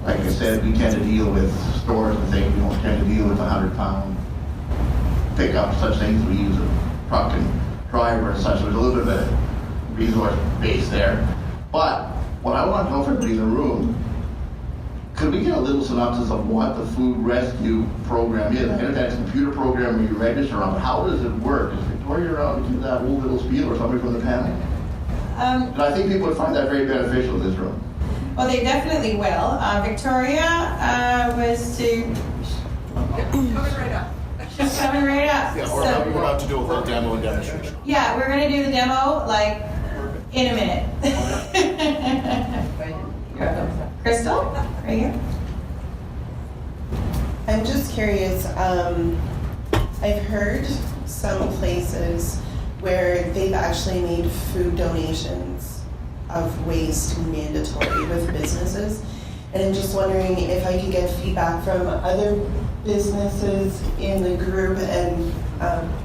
like I said, we tend to deal with stores and things. We don't tend to deal with 100-pound pickup, such things. We use a truck and driver and such. So there's a little bit of a resource base there. But what I want to know for everybody in the room, could we get a little synopsis of what the food rescue program is? I understand it's a computer program where you register on, but how does it work? Is Victoria around to do that whole little spiel, or somebody from the panel? And I think people would find that very beneficial in this room. Well, they definitely will. Victoria was to... Coming right up. She's coming right up. Yeah, or we're about to do a whole demo and demonstration. Yeah, we're going to do the demo like in a minute. Crystal, right here. I'm just curious, I've heard some places where they've actually made food donations of waste mandatory with businesses. And I'm just wondering if I could get feedback from other businesses in the group, and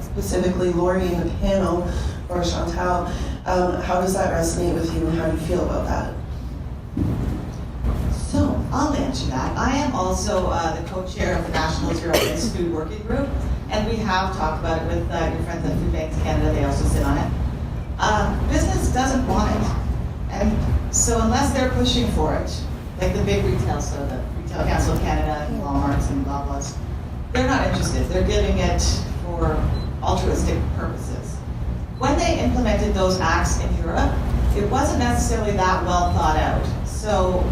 specifically Lori in the panel, or Chantal, how does that resonate with you, and how do you feel about that? So I'll answer that. I am also the co-chair of the National Zero Waste Food Working Group, and we have talked about it with your friends at Food Banks Canada. They also sit on it. Business doesn't want it, and so unless they're pushing for it, like the big retail, so the Retail Council of Canada and Walmarts and blah blahs, they're not interested. They're giving it for altruistic purposes. When they implemented those acts in Europe, it wasn't necessarily that well thought out. So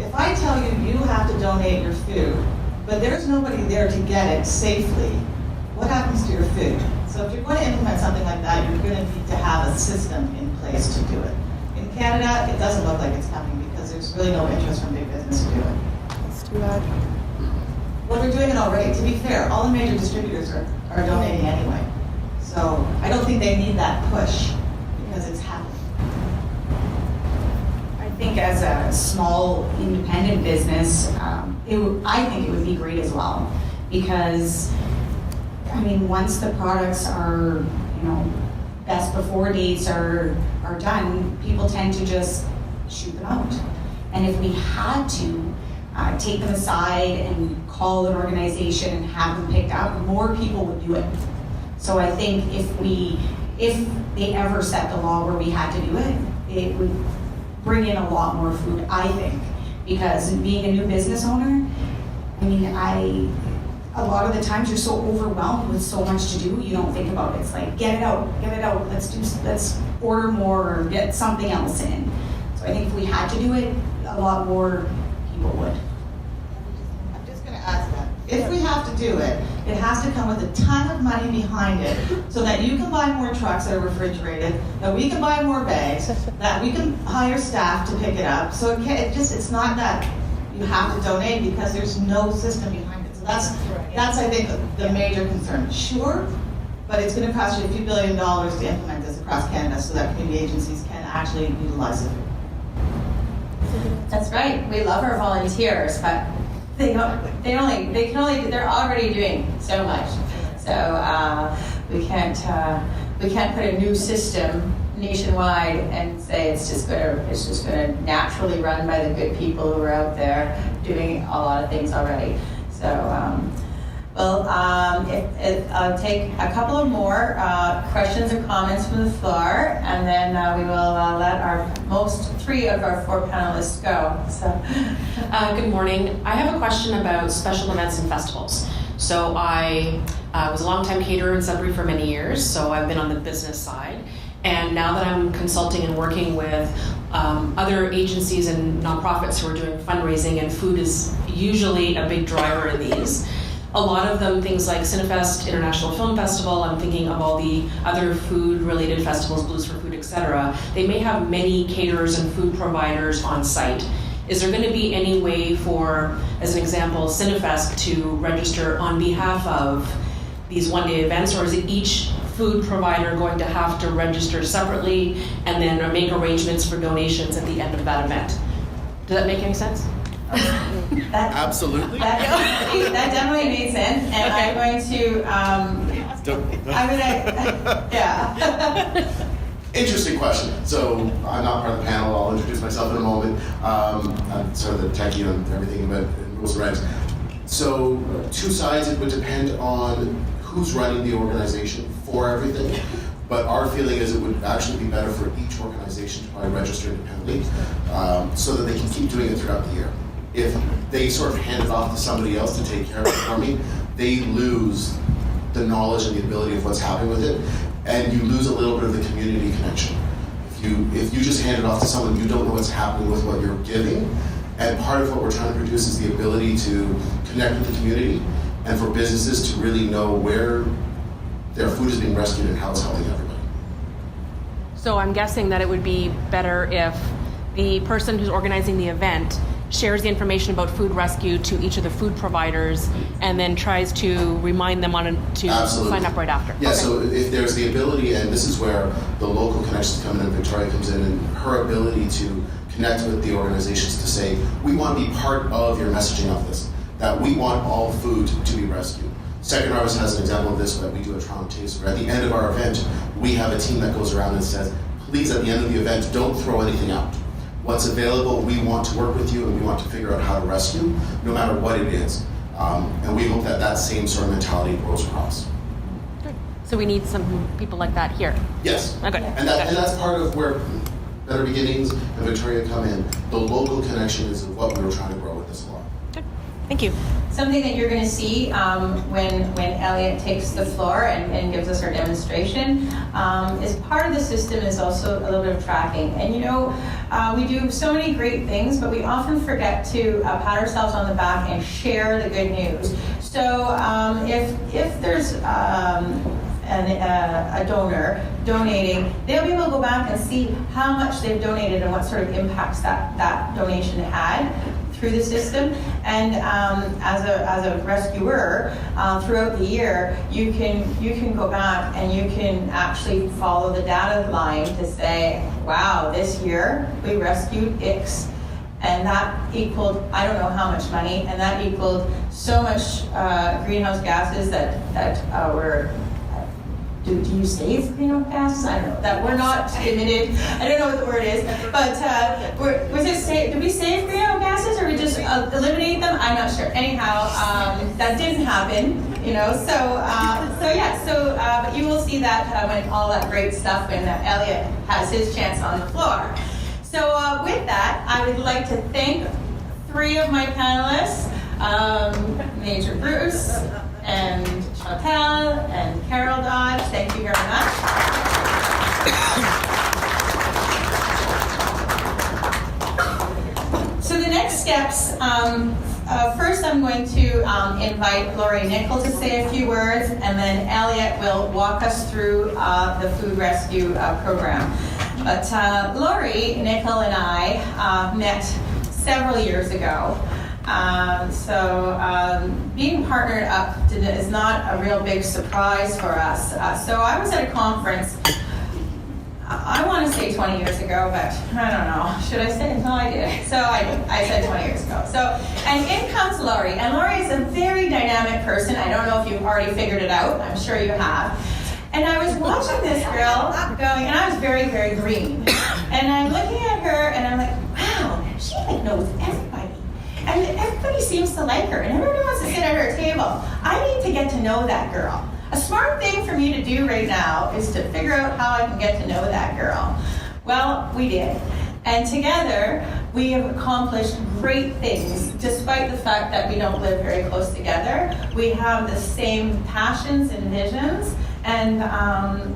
if I tell you you have to donate your food, but there's nobody there to get it safely, what happens to your food? So if you're going to implement something like that, you're going to need to have a system in place to do it. In Canada, it doesn't look like it's coming because there's really no interest from big business to do it. That's too bad. Well, they're doing it already. To be fair, all the major distributors are donating anyway. So I don't think they need that push because it's happening. I think as a small independent business, I think it would be great as well, because I mean, once the products are, best before dates are done, people tend to just shoot them out. And if we had to take them aside and call an organization and have them picked up, more people would do it. So I think if they ever set the law where we had to do it, it would bring in a lot more food, I think. Because being a new business owner, I mean, a lot of the times you're so overwhelmed with so much to do, you don't think about it. It's like, get it out, let's order more or get something else in. So I think if we had to do it, a lot more people would. I'm just going to add to that. If we have to do it, it has to come with a ton of money behind it so that you can buy more trucks that are refrigerated, that we can buy more bags, that we can hire staff to pick it up. So it's not that you have to donate because there's no system behind it. So that's I think, the major concern. Sure, but it's going to cost you a few $1 billion to implement this across Canada so that community agencies can actually utilize it. That's right. We love our volunteers, but they're already doing so much. So we can't put a new system nationwide and say it's just going to naturally run by the good people who are out there doing a lot of things already. So I'll take a couple of more questions or comments from the floor, and then we will let three of our four panelists go. So, good morning. I have a question about special events and festivals. So I was a longtime caterer in Sudbury for many years, so I've been on the business side. And now that I'm consulting and working with other agencies and nonprofits who are doing fundraising, and food is usually a big driver in these. A lot of them, things like Cinefest, International Film Festival, I'm thinking of all the other food-related festivals, Blues for Food, etc. They may have many caterers and food providers on site. Is there going to be any way for, as an example, Cinefest to register on behalf of these one-day events, or is it each food provider going to have to register separately and then make arrangements for donations at the end of that event? Does that make any sense? Absolutely. That definitely made sense, and okay. Yeah. Interesting question. So I'm not part of the panel. I'll introduce myself in a moment. I'm sort of the techie on everything about rules and regs. So two sides. It would depend on who's running the organization for everything. But our feeling is it would actually be better for each organization to probably register independently, so that they can keep doing it throughout the year. If they sort of hand it off to somebody else to take care of it for me, they lose the knowledge and the ability of what's happening with it, and you lose a little bit of the community connection. If you just hand it off to someone, you don't know what's happening with what you're giving. And part of what we're trying to produce is the ability to connect with the community and for businesses to really know where their food is being rescued and how it's helping everybody. So I'm guessing that it would be better if the person who's organizing the event shares the information about food rescue to each of the food providers and then tries to remind them to Absolutely. sign up right after. Yeah, Okay. so if there's the ability, and this is where the local connections come in and Victoria comes in, and her ability to connect with the organizations to say, we want to be part of your messaging of this, that we want all food to be rescued. Second Harvest has an example of this, where we do a Toronto Taste, where at the end of our event, we have a team that goes around and says, please, at the end of the event, don't throw anything out. What's available, we want to work with you and we want to figure out how to rescue, no matter what it is. And we hope that that same sort of mentality grows across. Good. So we need some people like that here. Yes. Okay. And that's part of where Better Beginnings and Victoria come in. The local connection is what we were trying to grow with this a lot. Good. Thank you. Something that you're going to see when Elliot takes the floor and gives us our demonstration is part of the system is also a little bit of tracking. And you know, we do so many great things, but we often forget to pat ourselves on the back and share the good news. So if there's a donor donating, they'll be able to go back and see how much they've donated and what sort of impacts that donation had through the system. And as a rescuer, throughout the year, you can go back and you can actually follow the data line to say, wow, this year we rescued X. And that equaled, I don't know how much money, and that equaled so much greenhouse gases that were, do you save greenhouse gases? I don't know. That we're not emitted. I don't know what the word is, but did we save greenhouse gases, or we just eliminate them? I'm not sure. Anyhow, that didn't happen, you know. But you will see that when all that great stuff when Elliot has his chance on the floor. So with that, I would like to thank 3 of my panelists, Major Bruce and Chantal and Carol Dodge. Thank you very much. So the next steps, first I'm going to invite Lori Nickel to say a few words, and then Elliot will walk us through the food rescue program. But Lori Nickel and I met several years ago. Being partnered up is not a real big surprise for us. So I was at a conference, I want to say 20 years ago, but I don't know. Should I say it? No, I did. So I did. I said 20 years ago. And in comes Lori. And Lori is a very dynamic person. I don't know if you've already figured it out. I'm sure you have. And I was watching this girl going, and I was very, very green. And I'm looking at her, and I'm like, wow, she knows everybody. And everybody seems to like her, and everybody wants to sit at her table. I need to get to know that girl. A smart thing for me to do right now is to figure out how I can get to know that girl. Well, we did. And together, we have accomplished great things, despite the fact that we don't live very close together. We have the same passions and visions. And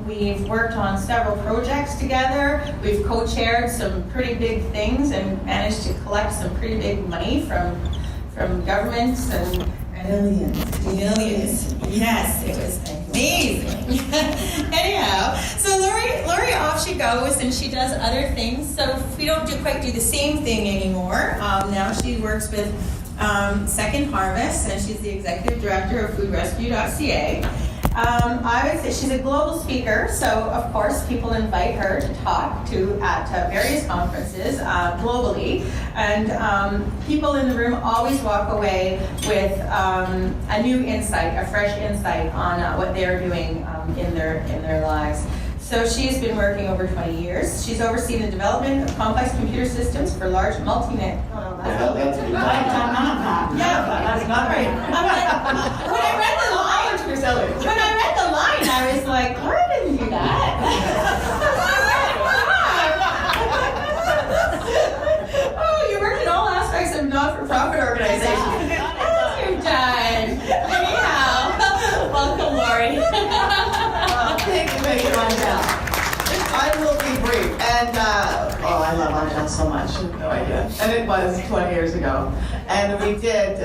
we've worked on several projects together. We've co-chaired some pretty big things and managed to collect some pretty big money from governments and millions. Yes, it was amazing. Anyhow, so Lori off she goes and she does other things. So we don't quite do the same thing anymore. Now she works with Second Harvest, and she's the executive director of foodrescue.ca. I would say she's a global speaker, so of course people invite her to talk at various conferences globally, and people in the room always walk away with a new insight, a fresh insight on what they're doing in their lives. So she's been working over 20 years. She's overseen the development of complex computer systems for large multinational. That's not right. When I read the line, I was like, Laura didn't do that. I love onions so much. No idea. And it was 20 years ago. And we did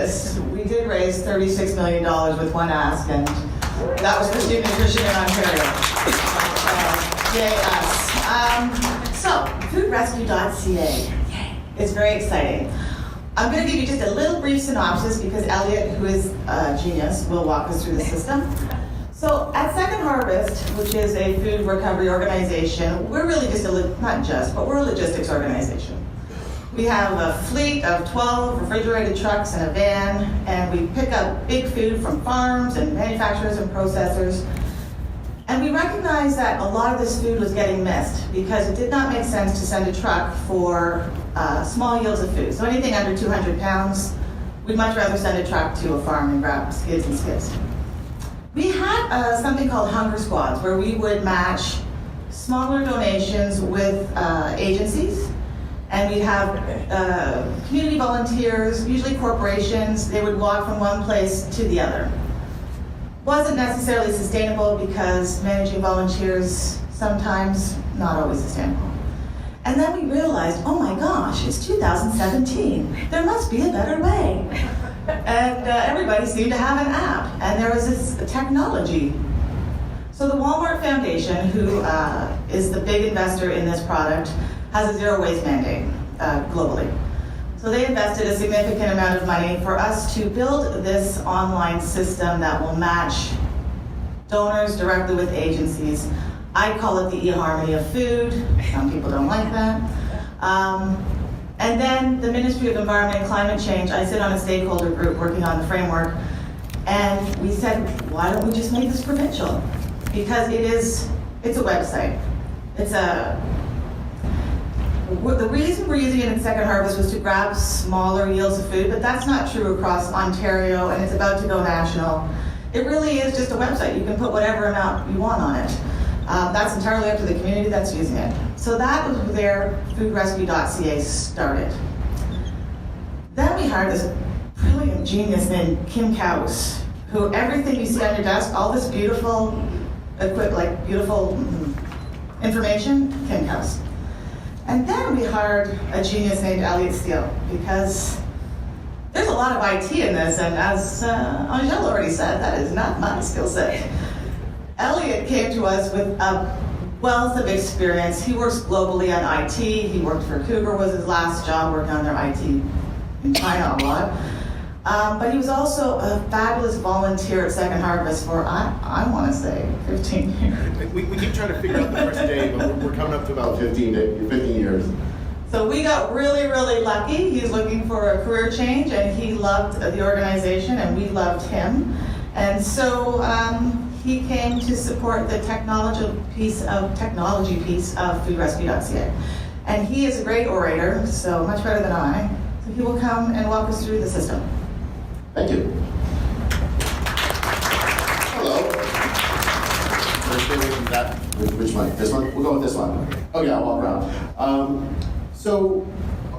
raise $36 million with one ask, and that was for student nutrition in Ontario. Yay us. So, foodrescue.ca. It's very exciting. I'm going to give you just a little brief synopsis because Elliot, who is a genius, will walk us through the system. So at Second Harvest, which is a food recovery organization, we're really just we're a logistics organization. We have a fleet of 12 refrigerated trucks and a van, and we pick up big food from farms and manufacturers and processors. And we recognize that a lot of this food was getting missed because it did not make sense to send a truck for small yields of food. So anything under 200 pounds, we'd much rather send a truck to a farm and grab skids and skids. We had something called Hunger Squads, where we would match smaller donations with agencies, and we'd have community volunteers, usually corporations. They would walk from one place to the other. Wasn't necessarily sustainable because managing volunteers sometimes not always sustainable. And then we realized, oh my gosh, it's 2017. There must be a better way. And everybody seemed to have an app, and there was this technology. So the Walmart Foundation, who is the big investor in this product, has a zero waste mandate globally. So they invested a significant amount of money for us to build this online system that will match donors directly with agencies. I call it the eHarmony of food. Some people don't like that. And then the Ministry of Environment and Climate Change, I sit on a stakeholder group working on the framework, and we said, why don't we just make this provincial? Because it's a website. The reason we're using it in Second Harvest was to grab smaller yields of food, but that's not true across Ontario, and it's about to go national. It really is just a website. You can put whatever amount you want on it. That's entirely up to the community that's using it. So that was where foodrescue.ca started. Then we hired this brilliant genius named Kim Kaus, who everything you see on your desk, all this beautiful information, Kim Kaus. And then we hired a genius named Elliot Steele, because there's a lot of IT in this, and as Angel already said, that is not my skill set. Elliot came to us with a wealth of experience. He works globally on IT. He worked for Cougar, was his last job, working on their IT in China a lot. But he was also a fabulous volunteer at Second Harvest for, I want to say, 15 years. We keep trying to figure out the first day, but we're coming up to about 15 years. So we got really, really lucky. He's looking for a career change, and he loved the organization, and we loved him. And so he came to support the technology piece of foodrescue.ca. And he is a great orator, so much better than I. So he will come and walk us through the system. Thank you. Hello. Which one? This one? We'll go with this one. Oh yeah, I'll walk around. So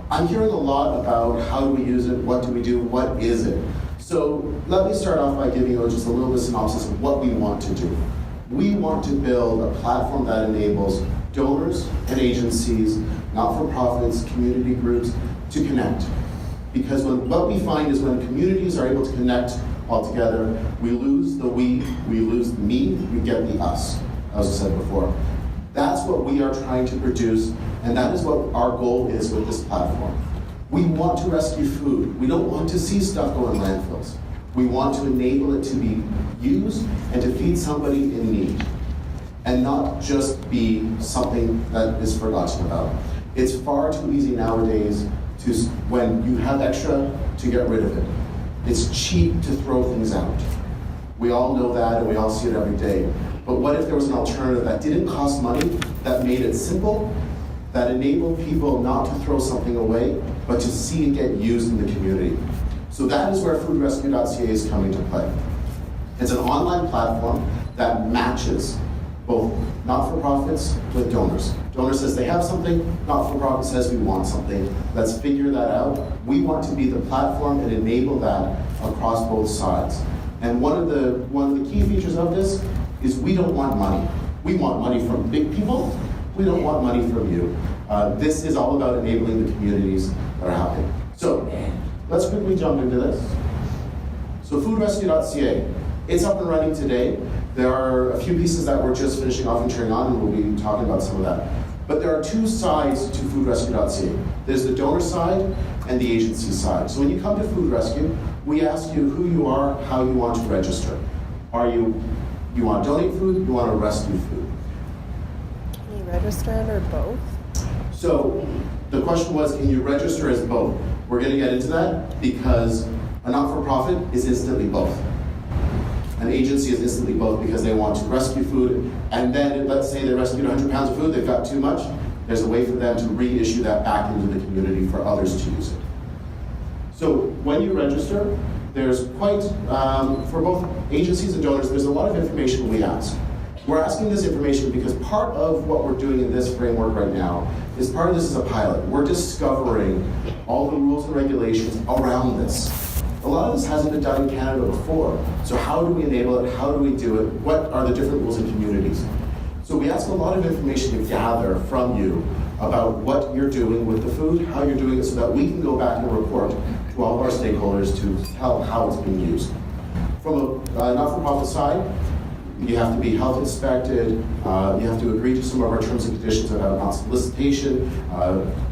I'm hearing a lot about how do we use it, what do we do, what is it? So let me start off by giving you just a little bit of synopsis of what we want to do. We want to build a platform that enables donors and agencies, not-for-profits, community groups to connect. Because what we find is when communities are able to connect all together, we lose the we lose the me, we get the us, as I said before. That's what we are trying to produce, and that is what our goal is with this platform. We want to rescue food. We don't want to see stuff go in landfills. We want to enable it to be used and to feed somebody in need, and not just be something that is forgotten about. It's far too easy nowadays to, when you have extra, to get rid of it. It's cheap to throw things out. We all know that, and we all see it every day. But what if there was an alternative that didn't cost money, that made it simple, that enabled people not to throw something away, but to see it get used in the community? So that is where foodrescue.ca is coming to play. It's an online platform that matches both not-for-profits with donors. Donor says they have something, not-for-profit says we want something. Let's figure that out. We want to be the platform and enable that across both sides. And one of the key features of this is we don't want money. We want money from big people. We don't want money from you. This is all about enabling the communities that are happening. So let's quickly jump into this. So foodrescue.ca, it's up and running today. There are a few pieces that we're just finishing off and turning on, and we'll be talking about some of that. But there are two sides to foodrescue.ca. There's the donor side and the agency side. So when you come to Food Rescue, we ask you who you are, how you want to register. You want to donate food, you want to rescue food. Can you register under both? So the question was, can you register as both? We're going to get into that because a not-for-profit is instantly both. An agency is instantly both because they want to rescue food, and then let's say they rescued 100 pounds of food, they've got too much, there's a way for them to reissue that back into the community for others to use it. So when you register, there's quite, for both agencies and donors, there's a lot of information we ask. We're asking this information because part of what we're doing in this framework right now is part of this is a pilot. We're discovering all the rules and regulations around this. A lot of this hasn't been done in Canada before. So how do we enable it? How do we do it? What are the different rules in communities? So we ask a lot of information to gather from you about what you're doing with the food, how you're doing it, so that we can go back and report to all of our stakeholders to tell how it's being used. From a not-for-profit side, you have to be health inspected, you have to agree to some of our terms and conditions about non-solicitation,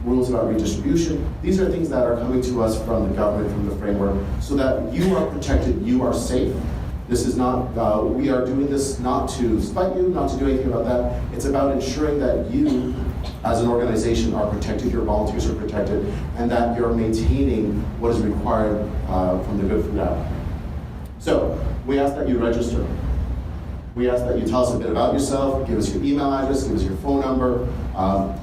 rules about redistribution. These are things that are coming to us from the government, from the framework, so that you are protected, you are safe. This is not, we are doing this not to spite you, not to do anything about that. It's about ensuring that you, as an organization, are protected, your volunteers are protected, and that you're maintaining what is required from the Good Food Act. So, we ask that you register. We ask that you tell us a bit about yourself, give us your email address, give us your phone number.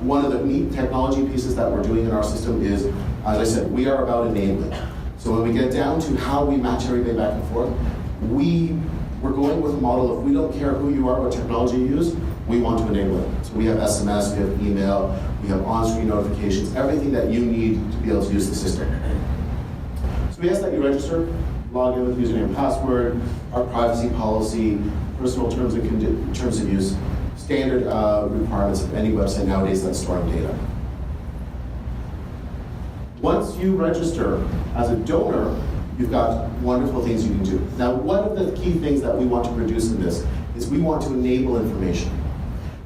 One of the neat technology pieces that we're doing in our system is, as I said, we are about enabling. So when we get down to how we match everything back and forth, we're going with a model of we don't care who you are, what technology you use, we want to enable it. So we have SMS, we have email, we have on-screen notifications, everything that you need to be able to use the system. So we ask that you register, log in with username and password, our privacy policy, personal terms of use, standard requirements of any website nowadays that's storing data. Once you register as a donor, you've got wonderful things you can do. Now, one of the key things that we want to produce in this is we want to enable information.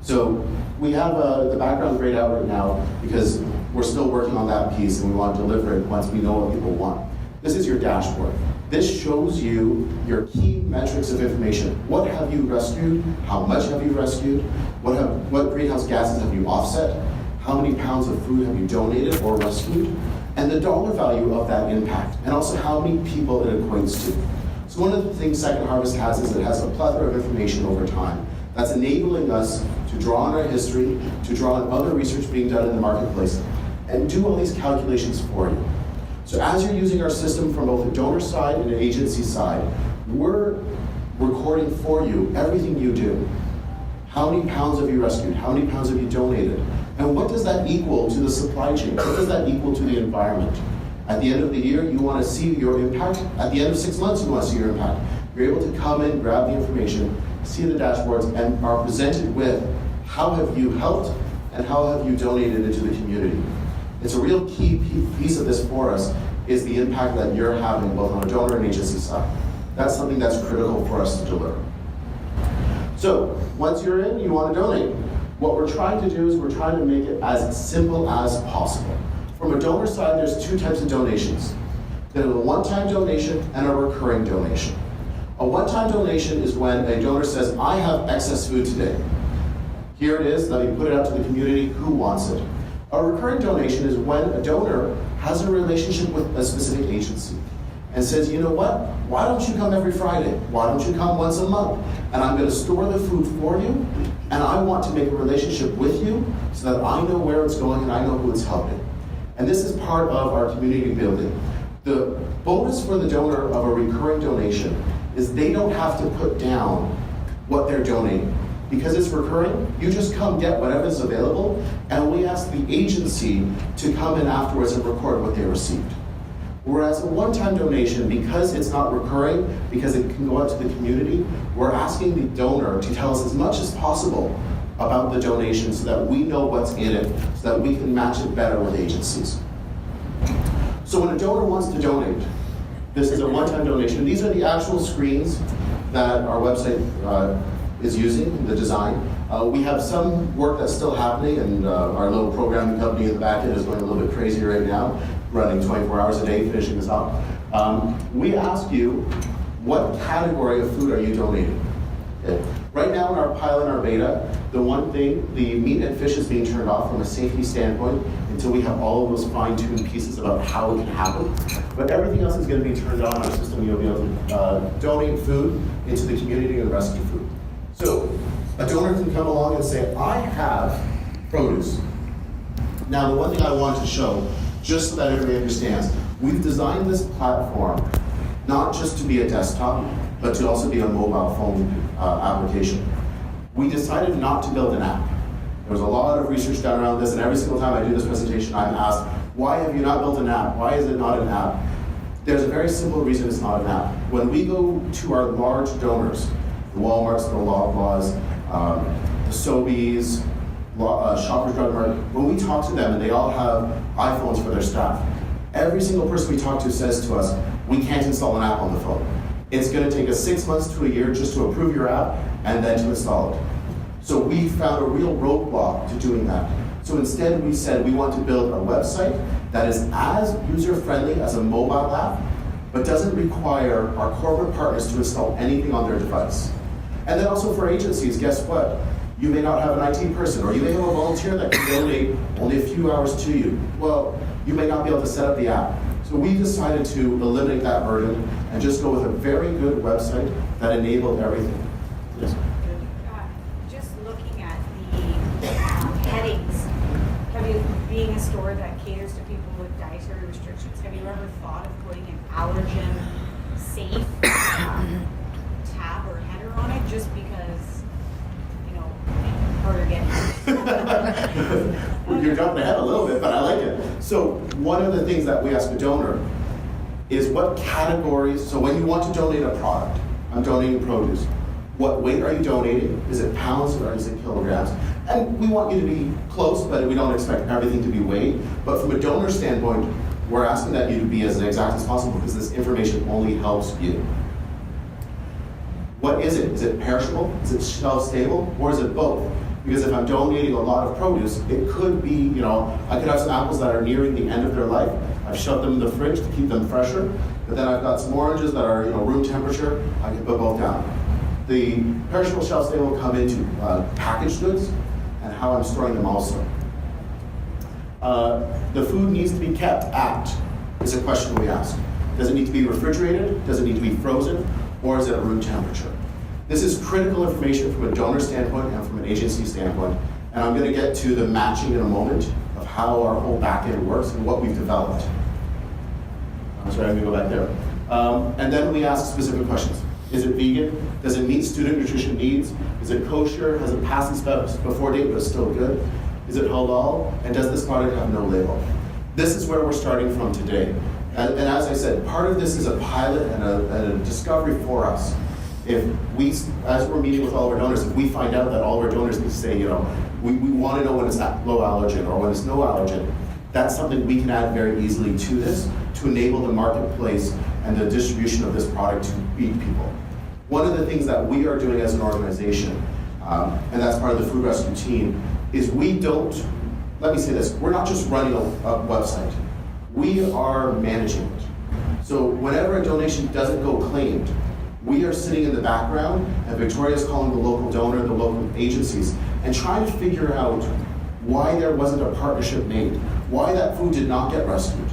So we have the background grayed out right now because we're still working on that piece and we want to deliver it once we know what people want. This is your dashboard. This shows you your key metrics of information. What have you rescued? How much have you rescued? What greenhouse gases have you offset? How many pounds of food have you donated or rescued? And the dollar value of that impact, and also how many people it equates to. So one of the things Second Harvest has is it has a plethora of information over time that's enabling us to draw on our history, to draw on other research being done in the marketplace, and do all these calculations for you. So as you're using our system from both the donor side and the agency side, we're recording for you everything you do. How many pounds have you rescued? How many pounds have you donated? And what does that equal to the supply chain? What does that equal to the environment? At the end of the year, you want to see your impact. At the end of 6 months, you want to see your impact. You're able to come in, grab the information, see the dashboards, and are presented with how have you helped and how have you donated into the community. It's a real key piece of this for us is the impact that you're having both on a donor and agency side. That's something that's critical for us to deliver. So once you're in, you want to donate. What we're trying to do is we're trying to make it as simple as possible. From a donor side, there's two types of donations. There's a one-time donation and a recurring donation. A one-time donation is when a donor says, I have excess food today. Here it is, let me put it out to the community, who wants it? A recurring donation is when a donor has a relationship with a specific agency and says, you know what, why don't you come every Friday? Why don't you come once a month? And I'm going to store the food for you, and I want to make a relationship with you so that I know where it's going and I know who it's helping. And this is part of our community building. The bonus for the donor of a recurring donation is they don't have to put down what they're donating. Because it's recurring, you just come get whatever is available, and we ask the agency to come in afterwards and record what they received. Whereas a one-time donation, because it's not recurring, because it can go out to the community, we're asking the donor to tell us as much as possible about the donation so that we know what's in it, so that we can match it better with agencies. So when a donor wants to donate, this is a one-time donation. These are the actual screens that our website is using, the design. We have some work that's still happening, and our little programming company in the back end is going a little bit crazy right now, running 24 hours a day, finishing this up. We ask you, what category of food are you donating? Okay. Right now in our pilot and our beta, the one thing, the meat and fish is being turned off from a safety standpoint until we have all of those fine-tuned pieces about how it can happen. But everything else is going to be turned on in our system. You'll be able to donate food into the community and rescue food. So a donor can come along and say, I have produce. Now, the one thing I wanted to show, just so that everybody understands, we've designed this platform not just to be a desktop, but to also be a mobile phone application. We decided not to build an app. There was a lot of research done around this, and every single time I do this presentation, I'm asked, why have you not built an app? Why is it not an app? There's a very simple reason it's not an app. When we go to our large donors, the Walmarts, the Loblaws, the Sobeys, Shoppers Drug Mart, when we talk to them and they all have iPhones for their staff, every single person we talk to says to us, we can't install an app on the phone. It's going to take us 6 months to a year just to approve your app and then to install it. So we found a real roadblock to doing that. So instead we said we want to build a website that is as user-friendly as a mobile app, but doesn't require our corporate partners to install anything on their device. And then also for agencies, guess what? You may not have an IT person, or you may have a volunteer that can donate only a few hours to you. Well, you may not be able to set up the app. So we decided to eliminate that burden and just go with a very good website that enabled everything. Yes. Just looking at the headings, have you, being a store that caters to people with dietary restrictions, have you ever thought of putting an allergen safe tab or header on it just because, you know, harder getting You're jumping ahead a little bit, but I like it. So one of the things that we ask a donor is what categories, so when you want to donate a product, I'm donating produce, what weight are you donating? Is it pounds or is it kilograms? And we want you to be close, but we don't expect everything to be weighed. But from a donor standpoint, we're asking that you to be as exact as possible because this information only helps you. What is it? Is it perishable? Is it shelf stable? Or is it both? Because if I'm donating a lot of produce, it could be, you know, I could have some apples that are nearing the end of their life. I've shoved them in the fridge to keep them fresher. But then I've got some oranges that are, you know, room temperature. I can put both down. The perishable shelf stable come into packaged goods and how I'm storing them also. The food needs to be kept at is a question we ask. Does it need to be refrigerated? Does it need to be frozen? Or is it at room temperature? This is critical information from a donor standpoint and from an agency standpoint. And I'm going to get to the matching in a moment of how our whole back end works and what we've developed. Sorry, I'm going to go back there. And then we ask specific questions. Is it vegan? Does it meet student nutrition needs? Is it kosher? Has it passed the specs before date but is still good? Is it halal? And does this product have no label? This is where we're starting from today. And as I said, part of this is a pilot and a discovery for us. If we, as we're meeting with all of our donors, if we find out that all of our donors need to say, you know, we want to know when it's low allergen or when it's no allergen, that's something we can add very easily to this to enable the marketplace and the distribution of this product to meet people. One of the things that we are doing as an organization, and that's part of the food rescue team, is we don't, let me say this, we're not just running a website. We are managing it. So whenever a donation doesn't go claimed, we are sitting in the background and Victoria's calling the local donor, the local agencies, and trying to figure out why there wasn't a partnership made, why that food did not get rescued.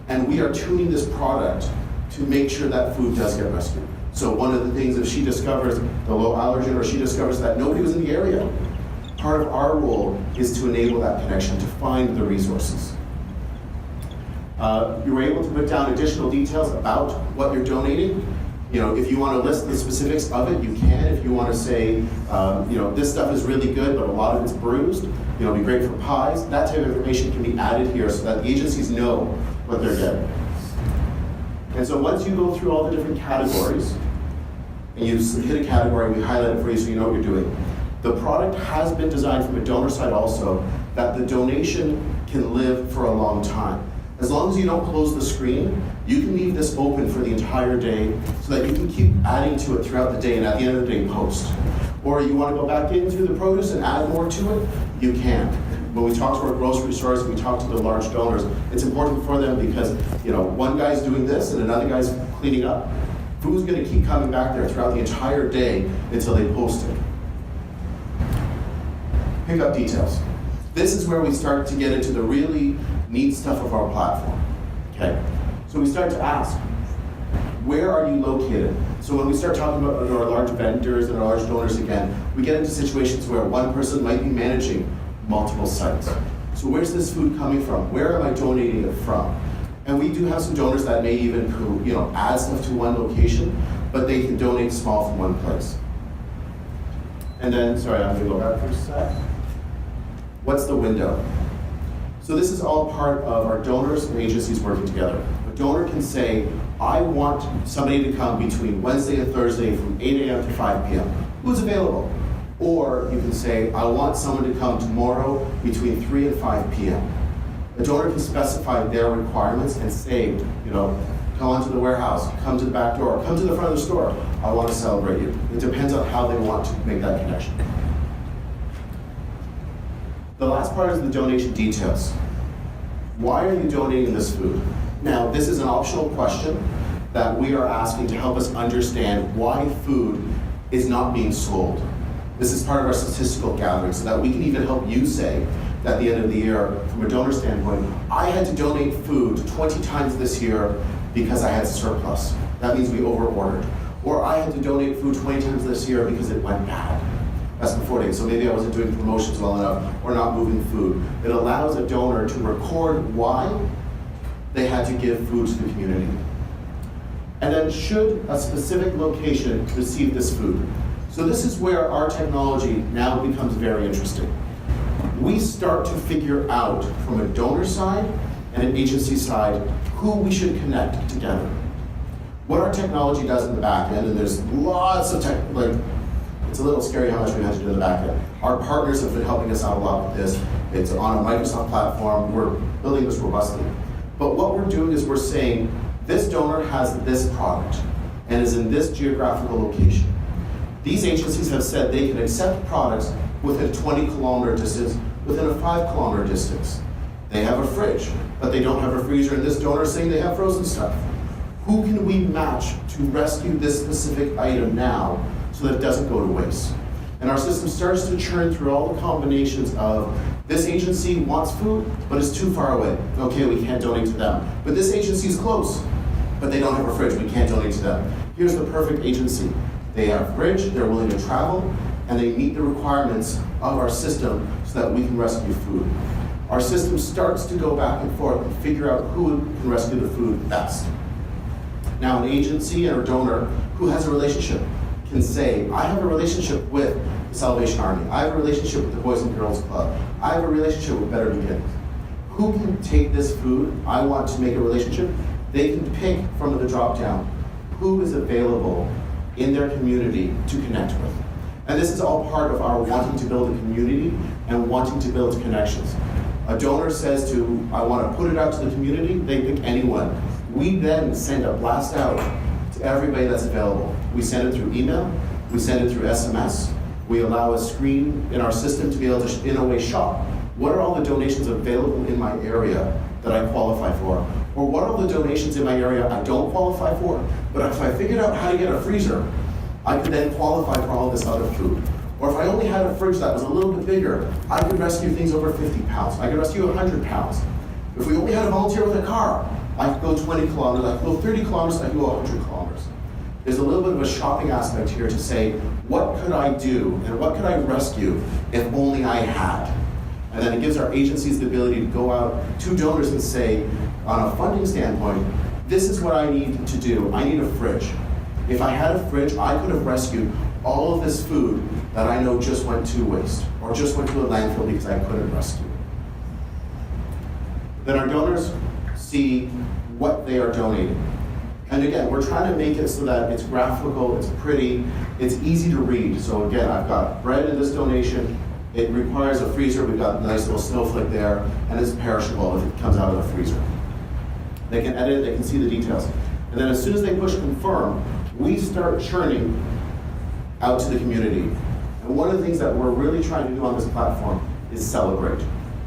And we are tuning this product to make sure that food does get rescued. So one of the things, if she discovers the low allergen or she discovers that nobody was in the area, part of our role is to enable that connection, to find the resources. You were able to put down additional details about what you're donating. You know, if you want to list the specifics of it, you can. If you want to say, you know, this stuff is really good, but a lot of it's bruised, you know, it'd be great for pies. That type of information can be added here so that the agencies know what they're getting. And so once you go through all the different categories, and you hit a category, we highlight it for you so you know what you're doing. The product has been designed from a donor side also that the donation can live for a long time. As long as you don't close the screen, you can leave this open for the entire day so that you can keep adding to it throughout the day and at the end of the day post. Or you want to go back into the produce and add more to it, you can. When we talk to our grocery stores, we talk to the large donors, it's important for them because, one guy's doing this and another guy's cleaning up. Food's going to keep coming back there throughout the entire day until they post it. Pickup details. This is where we start to get into the really neat stuff of our platform. Okay? So we start to ask, where are you located? So when we start talking about our large vendors and our large donors again, we get into situations where one person might be managing multiple sites. So where's this food coming from? Where am I donating it from? And we do have some donors that may even add stuff to one location, but they can donate small from one place. And then, sorry, I'm gonna go back for a sec. What's the window? So this is all part of our donors and agencies working together. A donor can say, I want somebody to come between Wednesday and Thursday from 8 a.m. to 5 p.m. Who's available? Or you can say, I want someone to come tomorrow between 3 and 5 p.m. A donor can specify their requirements and say, come onto the warehouse, come to the back door, come to the front of the store. I want to celebrate you. It depends on how they want to make that connection. The last part is the donation details. Why are you donating this food? Now, this is an optional question that we are asking to help us understand why food is not being sold. This is part of our statistical gathering so that we can even help you say that at the end of the year, from a donor standpoint, I had to donate food 20 times this year because I had surplus. That means we over-ordered. Or I had to donate food 20 times this year because it went bad. That's before date, so maybe I wasn't doing promotions well enough or not moving food. It allows a donor to record why they had to give food to the community. And then should a specific location receive this food? So this is where our technology now becomes very interesting. We start to figure out from a donor side and an agency side who we should connect together. What our technology does in the back end, and there's lots of it's a little scary how much we have to do in the back end. Our partners have been helping us out a lot with this. It's on a Microsoft platform. We're building this robustly. But what we're doing is we're saying, this donor has this product and is in this geographical location. These agencies have said they can accept products within a 20-kilometer distance, within a 5-kilometer distance. They have a fridge, but they don't have a freezer, and this donor is saying they have frozen stuff. Who can we match to rescue this specific item now so that it doesn't go to waste? And our system starts to churn through all the combinations of this agency wants food, but it's too far away. Okay, we can't donate to them. But this agency is close, but they don't have a fridge. We can't donate to them. Here's the perfect agency. They have a fridge, they're willing to travel, and they meet the requirements of our system so that we can rescue food. Our system starts to go back and forth and figure out who can rescue the food best. Now, an agency or donor who has a relationship can say, I have a relationship with the Salvation Army. I have a relationship with the Boys and Girls Club. I have a relationship with Better Beginnings. Who can take this food? I want to make a relationship. They can pick from the drop-down who is available in their community to connect with. And this is all part of our wanting to build a community and wanting to build connections. A donor says I want to put it out to the community, they pick anyone. We then send a blast out to everybody that's available. We send it through email, we send it through SMS, we allow a screen in our system to be able to, in a way, shop. What are all the donations available in my area that I qualify for? Or what are all the donations in my area I don't qualify for? But if I figured out how to get a freezer, I could then qualify for all this other food. Or if I only had a fridge that was a little bit bigger, I could rescue things over 50 pounds. I could rescue 100 pounds. If we only had a volunteer with a car, I could go 20 kilometers, I could go 30 kilometers, I could go 100 kilometers. There's a little bit of a shopping aspect here to say, what could I do and what could I rescue if only I had? And then it gives our agencies the ability to go out to donors and say, on a funding standpoint, this is what I need to do. I need a fridge. If I had a fridge, I could have rescued all of this food that I know just went to waste or just went to a landfill because I couldn't rescue it. Then our donors see what they are donating. And again, we're trying to make it so that it's graphical, it's pretty, it's easy to read. So again, I've got bread in this donation. It requires a freezer. We've got a nice little snowflake there, and it's perishable if it comes out of the freezer. They can edit, they can see the details. And then as soon as they push confirm, we start churning out to the community. And one of the things that we're really trying to do on this platform is celebrate.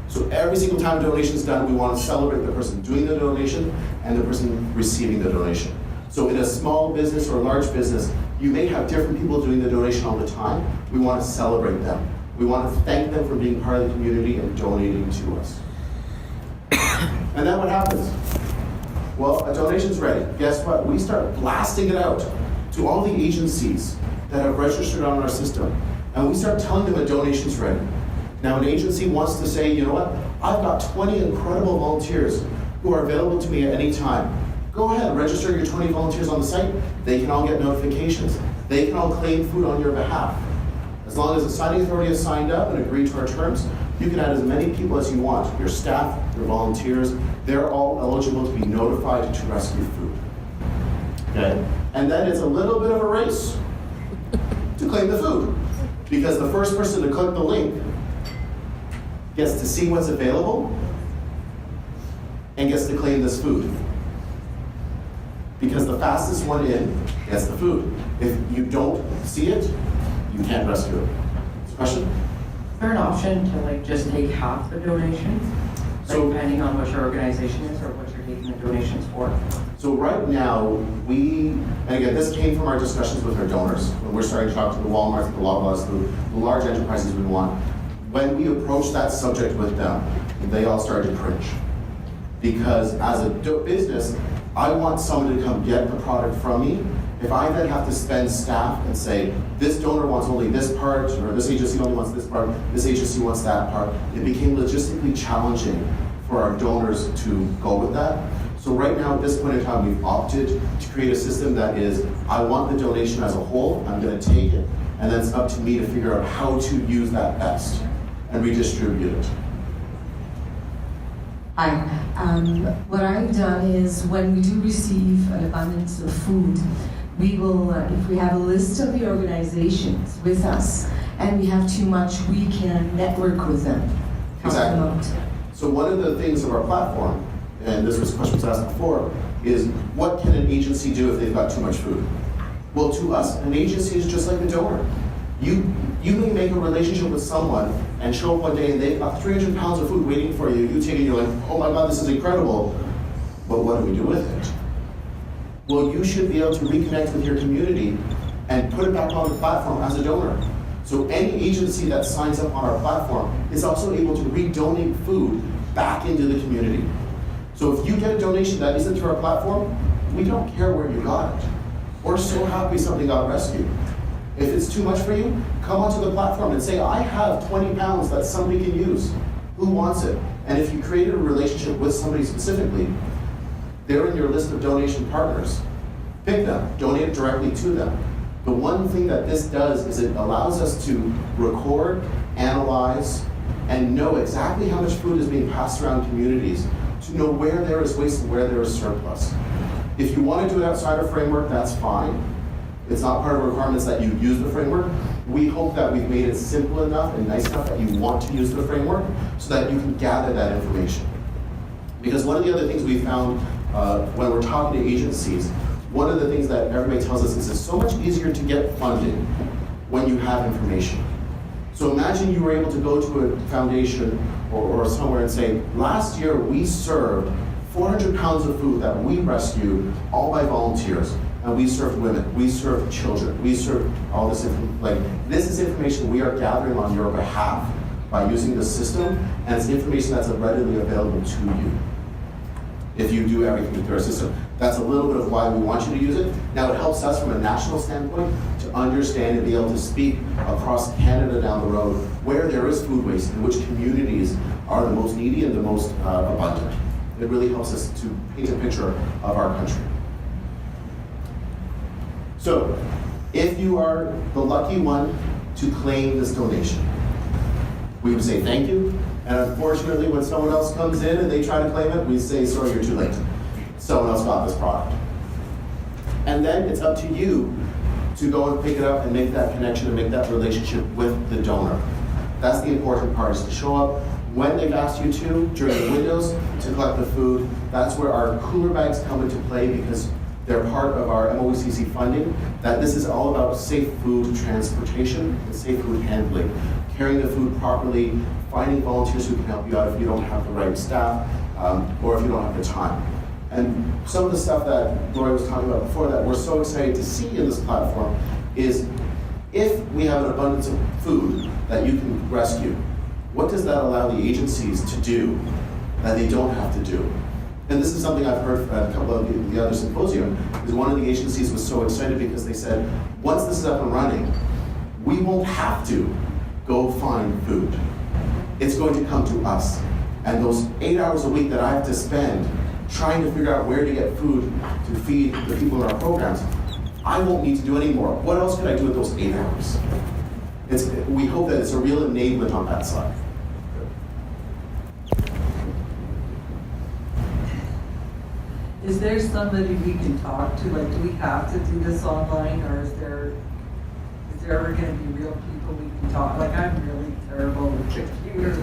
So every single time a donation is done, we want to celebrate the person doing the donation and the person receiving the donation. So in a small business or a large business, you may have different people doing the donation all the time. We want to celebrate them. We want to thank them for being part of the community and donating to us. And then what happens? Well, a donation's ready. Guess what? We start blasting it out to all the agencies that have registered on our system. And we start telling them a donation's ready. Now, an agency wants to say, you know what? I've got 20 incredible volunteers who are available to me at any time. Go ahead, register your 20 volunteers on the site. They can all get notifications. They can all claim food on your behalf. As long as the signing authority has signed up and agreed to our terms, you can add as many people as you want. Your staff, your volunteers, they're all eligible to be notified to rescue food. Okay? And then it's a little bit of a race to claim the food. Because the first person to click the link gets to see what's available and gets to claim this food. Because the fastest one in gets the food. If you don't see it, you can't rescue it. Question? Is there an option to just take half the donations? Depending on what your organization is or what you're taking the donations for? So right now, and again, this came from our discussions with our donors. When we're starting to talk to the Walmarts, the Loblaws, the large enterprises we want. When we approached that subject with them, they all started to cringe. Because as a business, I want someone to come get the product from me. If I then have to spend staff and say, this donor wants only this part, or this agency only wants this part, this agency wants that part, it became logistically challenging for our donors to go with that. So right now, at this point in time, we've opted to create a system that is, I want the donation as a whole, I'm gonna take it, and then it's up to me to figure out how to use that best and redistribute it. Hi. What I've done is when we do receive an abundance of food, we will, if we have a list of the organizations with us and we have too much, we can network with them. Exactly. So one of the things of our platform, and this was a question was asked before, is what can an agency do if they've got too much food? Well, to us, an agency is just like a donor. You may make a relationship with someone and show up one day and they've got 300 pounds of food waiting for you. You take it and you're like, oh my God, this is incredible. But what do we do with it? Well, you should be able to reconnect with your community and put it back on the platform as a donor. So any agency that signs up on our platform is also able to redonate food back into the community. So if you get a donation that isn't through our platform, we don't care where you got it. We're so happy something got rescued. If it's too much for you, come onto the platform and say, I have 20 pounds that somebody can use. Who wants it? And if you created a relationship with somebody specifically, they're in your list of donation partners. Pick them, donate it directly to them. The one thing that this does is it allows us to record, analyze, and know exactly how much food is being passed around communities, to know where there is waste and where there is surplus. If you want to do it outside our framework, that's fine. It's not part of our requirements that you use the framework. We hope that we've made it simple enough and nice enough that you want to use the framework so that you can gather that information. Because one of the other things we found when we're talking to agencies, one of the things that everybody tells us is it's so much easier to get funding when you have information. So imagine you were able to go to a foundation or somewhere and say, last year we served 400 pounds of food that we rescued all by volunteers. And we served women, we served children, we served all this this is information we are gathering on your behalf by using the system, and it's information that's readily available to you if you do everything through our system. That's a little bit of why we want you to use it. Now it helps us from a national standpoint to understand and be able to speak across Canada down the road where there is food waste and which communities are the most needy and the most abundant. It really helps us to paint a picture of our country. So, if you are the lucky one to claim this donation, we would say thank you. And unfortunately, when someone else comes in and they try to claim it, we say, sorry, you're too late. Someone else got this product. And then it's up to you to go and pick it up and make that connection and make that relationship with the donor. That's the important part, is to show up when they've asked you to, during the windows, to collect the food. That's where our cooler bags come into play, because they're part of our MOECC funding, that this is all about safe food transportation and safe food handling, carrying the food properly, finding volunteers who can help you out if you don't have the right staff, or if you don't have the time. And some of the stuff that Lori was talking about before that we're so excited to see in this platform is, if we have an abundance of food that you can rescue, what does that allow the agencies to do that they don't have to do? And this is something I've heard at a couple of the other symposium, is one of the agencies was so excited because they said, once this is up and running, we won't have to go find food. It's going to come to us. And those 8 hours a week that I have to spend trying to figure out where to get food to feed the people in our programs, I won't need to do anymore. What else could I do with those 8 hours? We hope that it's a real enablement on that side. Is there somebody we can talk to? Like, do we have to do this online, or is there ever going to be real people we can talk? Like, I'm really terrible with computers.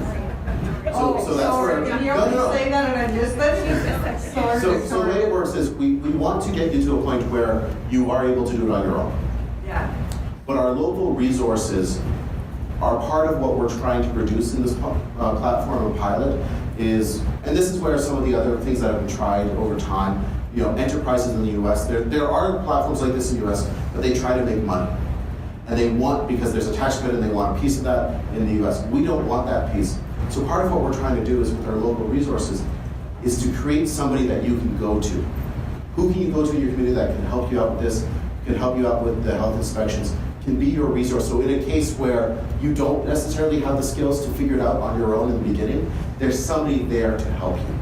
So that's where, can you say that and I missed it? So the way it works is we want to get you to a point where you are able to do it on your own. Yeah. But our local resources are part of what we're trying to produce in this platform and pilot is, and this is where some of the other things that have been tried over time, enterprises in the US, there are platforms like this in the US, but they try to make money. And they want, because there's a tax credit and they want a piece of that in the US. We don't want that piece. So part of what we're trying to do is, with our local resources, is to create somebody that you can go to. Who can you go to in your community that can help you out with this, can help you out with the health inspections, can be your resource. So in a case where you don't necessarily have the skills to figure it out on your own in the beginning, there's somebody there to help you.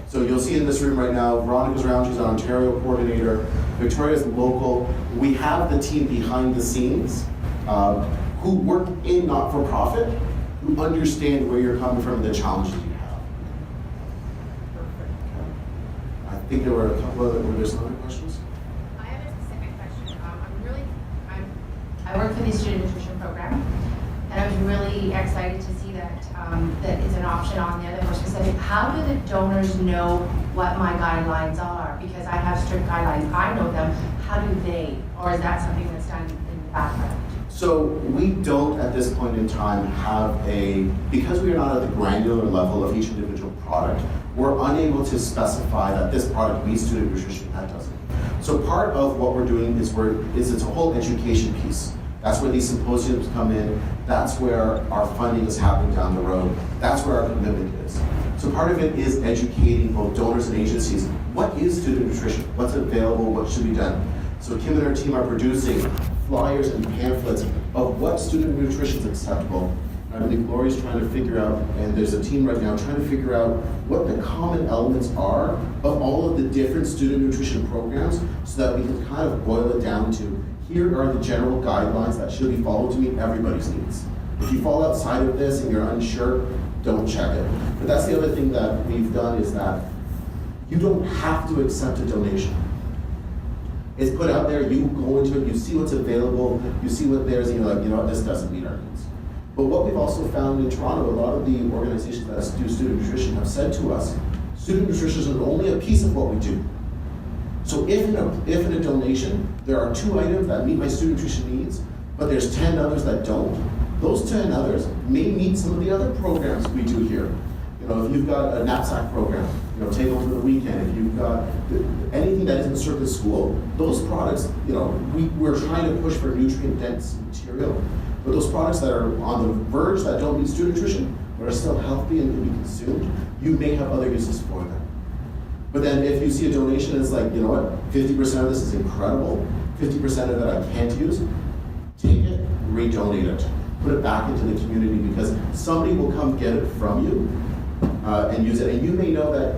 So you'll see in this room right now, Veronica's around, she's an Ontario coordinator, Victoria's local. We have the team behind the scenes who work in not-for-profit, who understand where you're coming from and the challenges you have. Perfect. I think there were a couple were there some other questions? I have a specific question. I work for the Student Nutrition Program, and I was really excited to see that that is an option on there that more specific. How do the donors know what my guidelines are? Because I have strict guidelines. I know them. How do they? Or is that something that's done in the background? So we don't at this point in time have because we are not at the granular level of each individual product, we're unable to specify that this product meets student nutrition, that doesn't. So part of what we're doing is it's a whole education piece. That's where these symposiums come in. That's where our funding is happening down the road. That's where our commitment is. So part of it is educating both donors and agencies. What is student nutrition? What's available? What should be done? So Kim and her team are producing flyers and pamphlets of what student nutrition is acceptable. I believe Lori's trying to figure out, and there's a team right now trying to figure out what the common elements are of all of the different student nutrition programs, so that we can kind of boil it down to, here are the general guidelines that should be followed to meet everybody's needs. If you fall outside of this and you're unsure, don't check it. But that's the other thing that we've done, is that you don't have to accept a donation. It's put out there, you go into it, you see what's available, you see what there's, and you're like, you know what, this doesn't meet our needs. But what we've also found in Toronto, a lot of the organizations that do student nutrition have said to us, student nutrition is only a piece of what we do. So if in a donation, there are 2 items that meet my student nutrition needs, but there's 10 others that don't, those 10 others may meet some of the other programs we do here. If you've got a knapsack program, take home for the weekend, if you've got anything that isn't served in school, those products, we're trying to push for nutrient-dense material. But those products that are on the verge that don't meet student nutrition, but are still healthy and can be consumed, you may have other uses for them. But then if you see a donation that's like, you know what, 50% of this is incredible, 50% of it I can't use, take it, redonate it. Put it back into the community, because somebody will come get it from you and use it. And you may know that,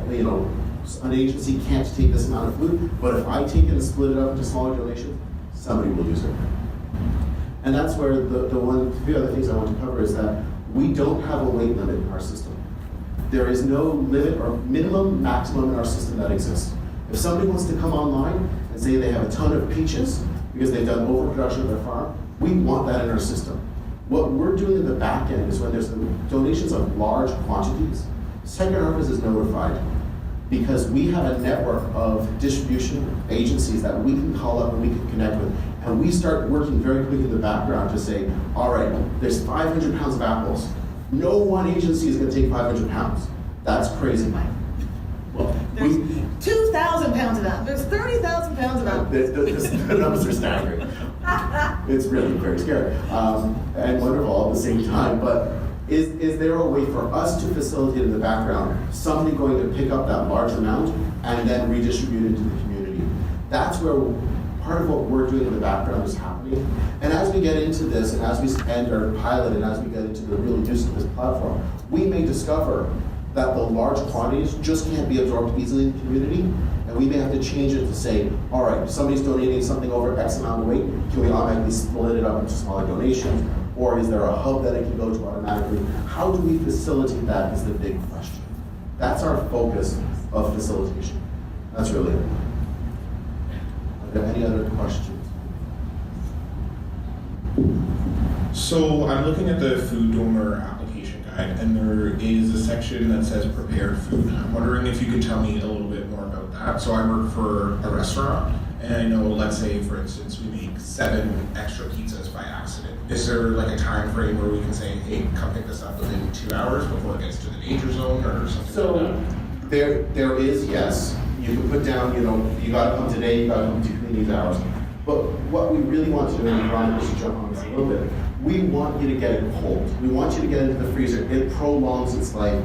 an agency can't take this amount of food, but if I take it and split it up into smaller donations, somebody will use it. And that's where the other things I want to cover is that we don't have a weight limit in our system. There is no limit or maximum in our system that exists. If somebody wants to come online and and say they have a ton of peaches because they've done overproduction of their farm, we want that in our system. What we're doing in the back end is when there's donations of large quantities, Second Harvest is notified because we have a network of distribution agencies that we can call up and we can connect with. And we start working very quickly in the background to say, all right, there's 500 pounds of apples. No one agency is going to take 500 pounds. That's crazy. Well, There's 2,000 pounds of apples. There's 30,000 pounds of apples. the numbers are staggering. It's really very scary and wonderful at the same time. But is there a way for us to facilitate in the background somebody going to pick up that large amount and then redistribute it to the community? That's where part of what we're doing in the background is happening. And as we get into this, and as we end our pilot, and as we get into the real use of this platform, we may discover that the large quantities just can't be absorbed easily in the community, and we may have to change it to say, all right, somebody's donating something over X amount of weight, can we automatically split it up into smaller donations, or is there a hub that it can go to automatically? How do we facilitate that is the big question. That's our focus of facilitation. That's really it. Are there any other questions? So I'm looking at the food donor application guide, and there is a section that says prepared food. I'm wondering if you could tell me a little bit more about that. So I work for a restaurant, and I know, let's say, for instance, we make 7 extra pizzas by accident. Is there like a time frame where we can say, hey, come pick this up within 2 hours before it gets to the danger zone or something like that? There is, yes. You can put down, you gotta come today, you gotta come between these hours. But what we really want to do, and Ron, just to jump on this a little bit, we want you to get it cold. We want you to get it into the freezer. It prolongs its life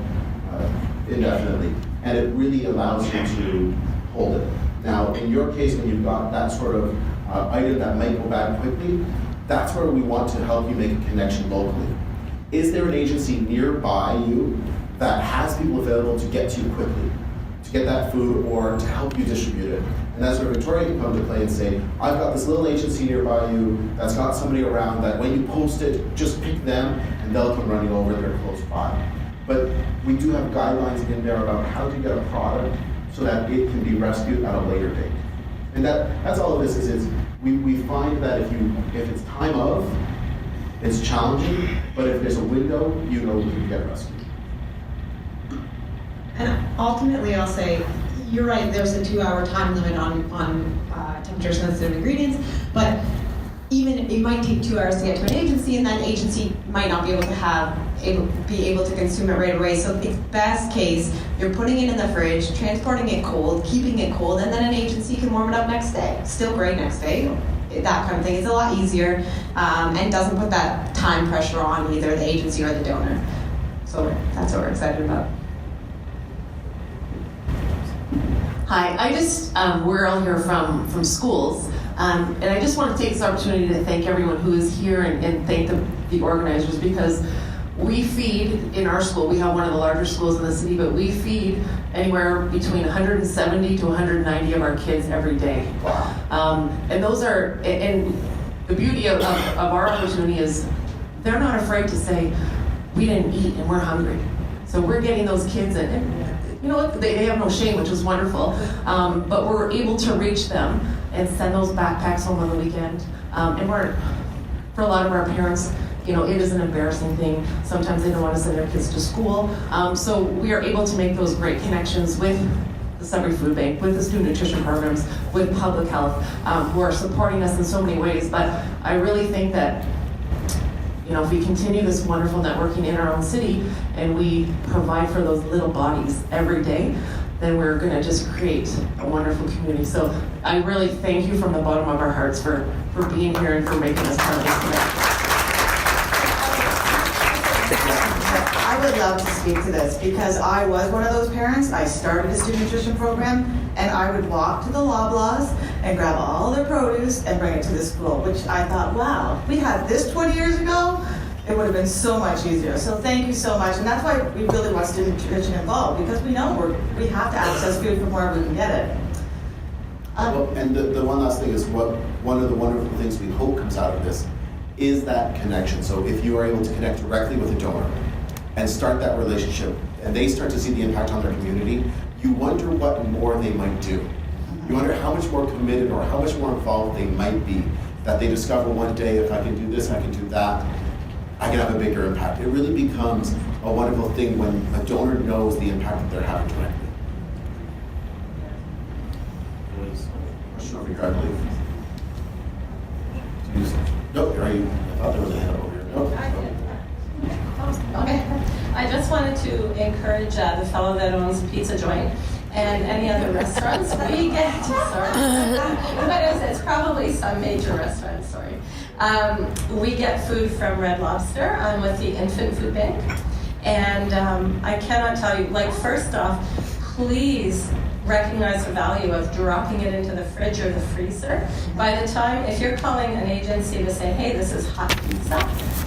indefinitely, and it really allows you to hold it. Now, in your case, when you've got that sort of item that might go bad quickly, that's where we want to help you make a connection locally. Is there an agency nearby you that has people available to get to you quickly, to get that food or to help you distribute it? And that's where Victoria can come to play and say, I've got this little agency nearby you that's got somebody around that when you post it, just pick them and they'll come running over, they're close by. But we do have guidelines in there about how to get a product so that it can be rescued at a later date. And that's all of this is we find that if it's time of, it's challenging, but if there's a window, you can get rescued. And ultimately, I'll say, you're right, there's a 2-hour time limit on temperature-sensitive ingredients, but even it might take 2 hours to get to an agency, and that agency might not be able to consume it right away. So it's best case, you're putting it in the fridge, transporting it cold, keeping it cold, and then an agency can warm it up next day. Still great next day. That kind of thing is a lot easier and doesn't put that time pressure on either the agency or the donor. So that's what we're excited about. Hi, we're all here from schools, and I just want to take this opportunity to thank everyone who is here and thank the organizers, because we feed in our school, we have one of the larger schools in the city, but we feed anywhere between 170 to 190 of our kids every day. And those are, and the beauty of our opportunity is they're not afraid to say, we didn't eat and we're hungry. So we're getting those kids in. You know what, they have no shame, which is wonderful, but we're able to reach them and send those backpacks home on the weekend. And for a lot of our parents, it is an embarrassing thing. Sometimes they don't want to send their kids to school. So we are able to make those great connections with the Sudbury Food Bank, with the student nutrition programs, with public health, who are supporting us in so many ways. But I really think that if we continue this wonderful networking in our own city and we provide for those little bodies every day, then we're going to just create a wonderful community. So I really thank you from the bottom of our hearts for being here and for making us part of this today. I would love to speak to this because I was one of those parents. I started a student nutrition program, and I would walk to the Loblaws and grab all their produce and bring it to the school, which I thought, wow, if we had this 20 years ago, it would have been so much easier. So thank you so much. And that's why we really want student nutrition involved, because we know we have to access food from wherever we can get it. And the one last thing is one of the wonderful things we hope comes out of this is that connection. So if you are able to connect directly with a donor and start that relationship, and they start to see the impact on their community, you wonder what more they might do. You wonder how much more committed or how much more involved they might be, that they discover one day, if I can do this, I can do that, I can have a bigger impact. It really becomes a wonderful thing when a donor knows the impact that they're having directly. There was a question over here, I believe. Nope, I thought there was a hand up over here. Nope. Okay. I just wanted to encourage the fellow that owns Pizza Joint and any other restaurants. We get, but it's probably some major restaurants, sorry. We get food from Red Lobster. I'm with the Infant Food Bank. And I cannot tell you, like, first off, please recognize the value of dropping it into the fridge or the freezer. By the time, if you're calling an agency to say, hey, this is hot pizza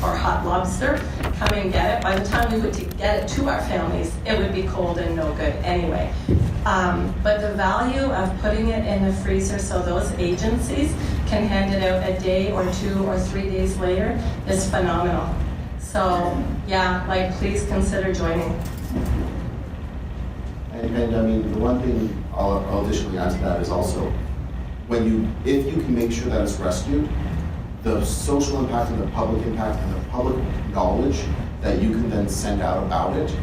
or hot lobster, come and get it. By the time we would get it to our families, it would be cold and no good anyway. But the value of putting it in the freezer so those agencies can hand it out a day or 2 or 3 days later is phenomenal. So yeah, like, please consider joining. And I mean, the one thing I'll additionally add to that is also, if you can make sure that it's rescued, the social impact and the public impact and the public knowledge that you can then send out about it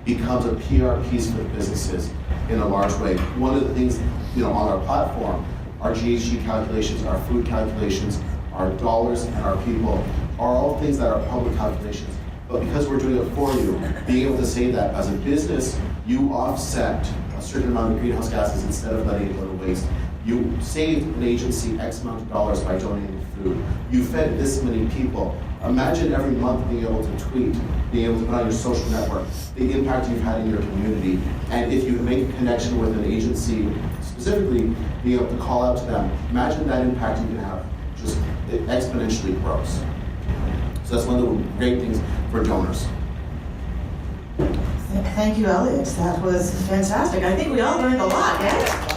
becomes a PR piece for the businesses in a large way. One of the things, on our platform, our GHG calculations, our food calculations, our dollars and our people are all things that are public calculations. But because we're doing it for you, being able to say that as a business, you offset a certain amount of greenhouse gases instead of letting it go to waste. You saved an agency X amount of dollars by donating food. You fed this many people. Imagine every month being able to tweet, being able to put on your social network, the impact you've had in your community. And if you make a connection with an agency, specifically being able to call out to them, imagine that impact you can have. Just, it exponentially grows. So that's one of the great things for donors. Thank you, Elliot. That was fantastic. I think we all learned a lot, yeah?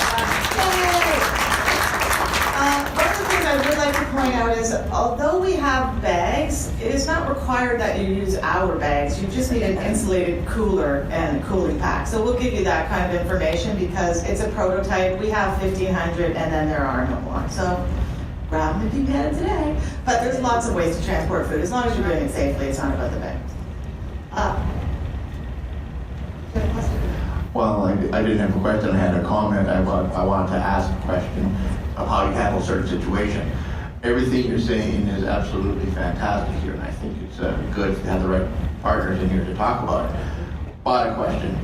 One of the things I would like to point out is, although we have bags, it is not required that you use our bags. You just need an insulated cooler and cooling pack. So we'll give you that kind of information because it's a prototype. We have 1,500 and then there are no more. So grab them if you get it today. But there's lots of ways to transport food. As long as you're doing it safely, it's not about the bags. Well, I didn't have a question, I had a comment. I wanted to ask a question of how you handle certain situation. Everything you're saying is absolutely fantastic here, and I think it's good to have the right partners in here to talk about it. But a question,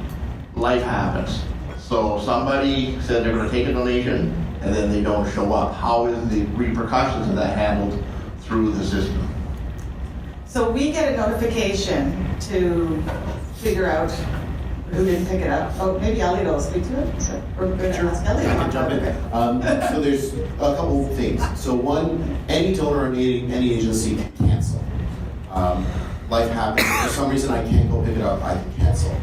life happens. So somebody said they're gonna take a donation, and then they don't show up. How is the repercussions of that handled through the system? So we get a notification to figure out who didn't pick it up. Oh, maybe Elliot will speak to it. So we're going to ask Elliot. I can jump in. So there's a couple of things. So one, any donor or any agency can cancel. Life happens. If for some reason I can't go pick it up, I can cancel.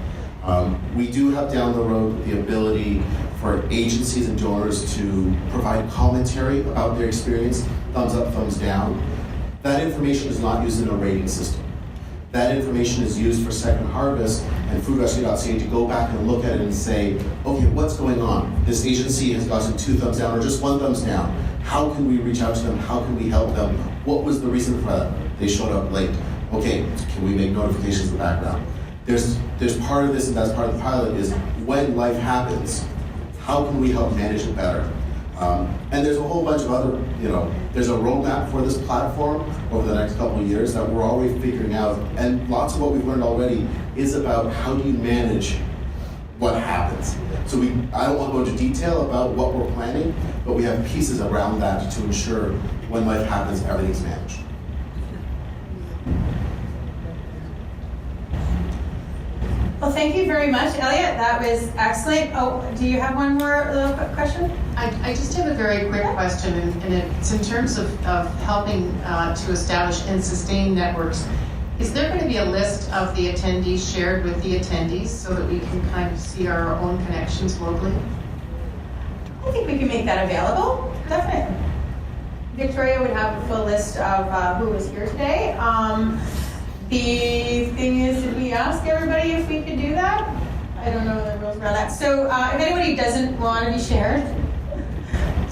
We do have down the road the ability for agencies and donors to provide commentary about their experience, thumbs up, thumbs down. That information is not used in a rating system. That information is used for Second Harvest and foodrescue.ca to go back and look at it and say, okay, what's going on? This agency has gotten 2 thumbs down or just 1 thumbs down. How can we reach out to them? How can we help them? What was the reason for that? They showed up late. Okay, can we make notifications in the background? There's part of this, and that's part of the pilot, is when life happens, how can we help manage it better? And there's a whole bunch of other, there's a roadmap for this platform over the next couple of years that we're already figuring out. And lots of what we've learned already is about how do you manage what happens. So I don't want to go into detail about what we're planning, but we have pieces around that to ensure when life happens, everything's managed. Well, thank you very much, Elliot. That was excellent. Oh, do you have one more little quick question? I just have a very quick question, and it's in terms of helping to establish and sustain networks. Is there going to be a list of the attendees shared with the attendees so that we can kind of see our own connections locally? I think we can make that available, definitely. Victoria would have a full list of who was here today. The thing is, did we ask everybody if we could do that? I don't know the rules around that. So if anybody doesn't want to be shared,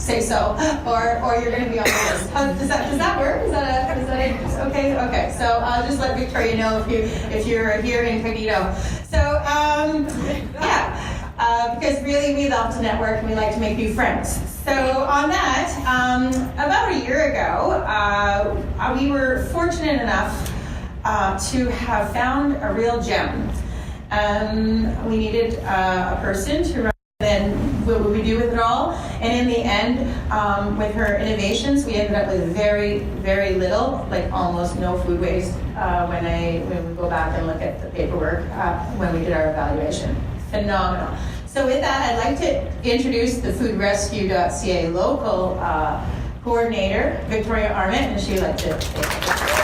say so, or you're going to be on the list. Does that work? Is that okay? Okay. So I'll just let Victoria know if you're here incognito. So because really we love to network and we like to make new friends. So on that, about a year ago, we were fortunate enough to have found a real gem. We needed a person to run. Then what would we do with it all? And in the end, with her innovations, we ended up with very, very little, like almost no food waste when we go back and look at the paperwork when we did our evaluation. Phenomenal. So with that, I'd like to introduce the foodrescue.ca local coordinator, Victoria Arment, and she'd like to take it.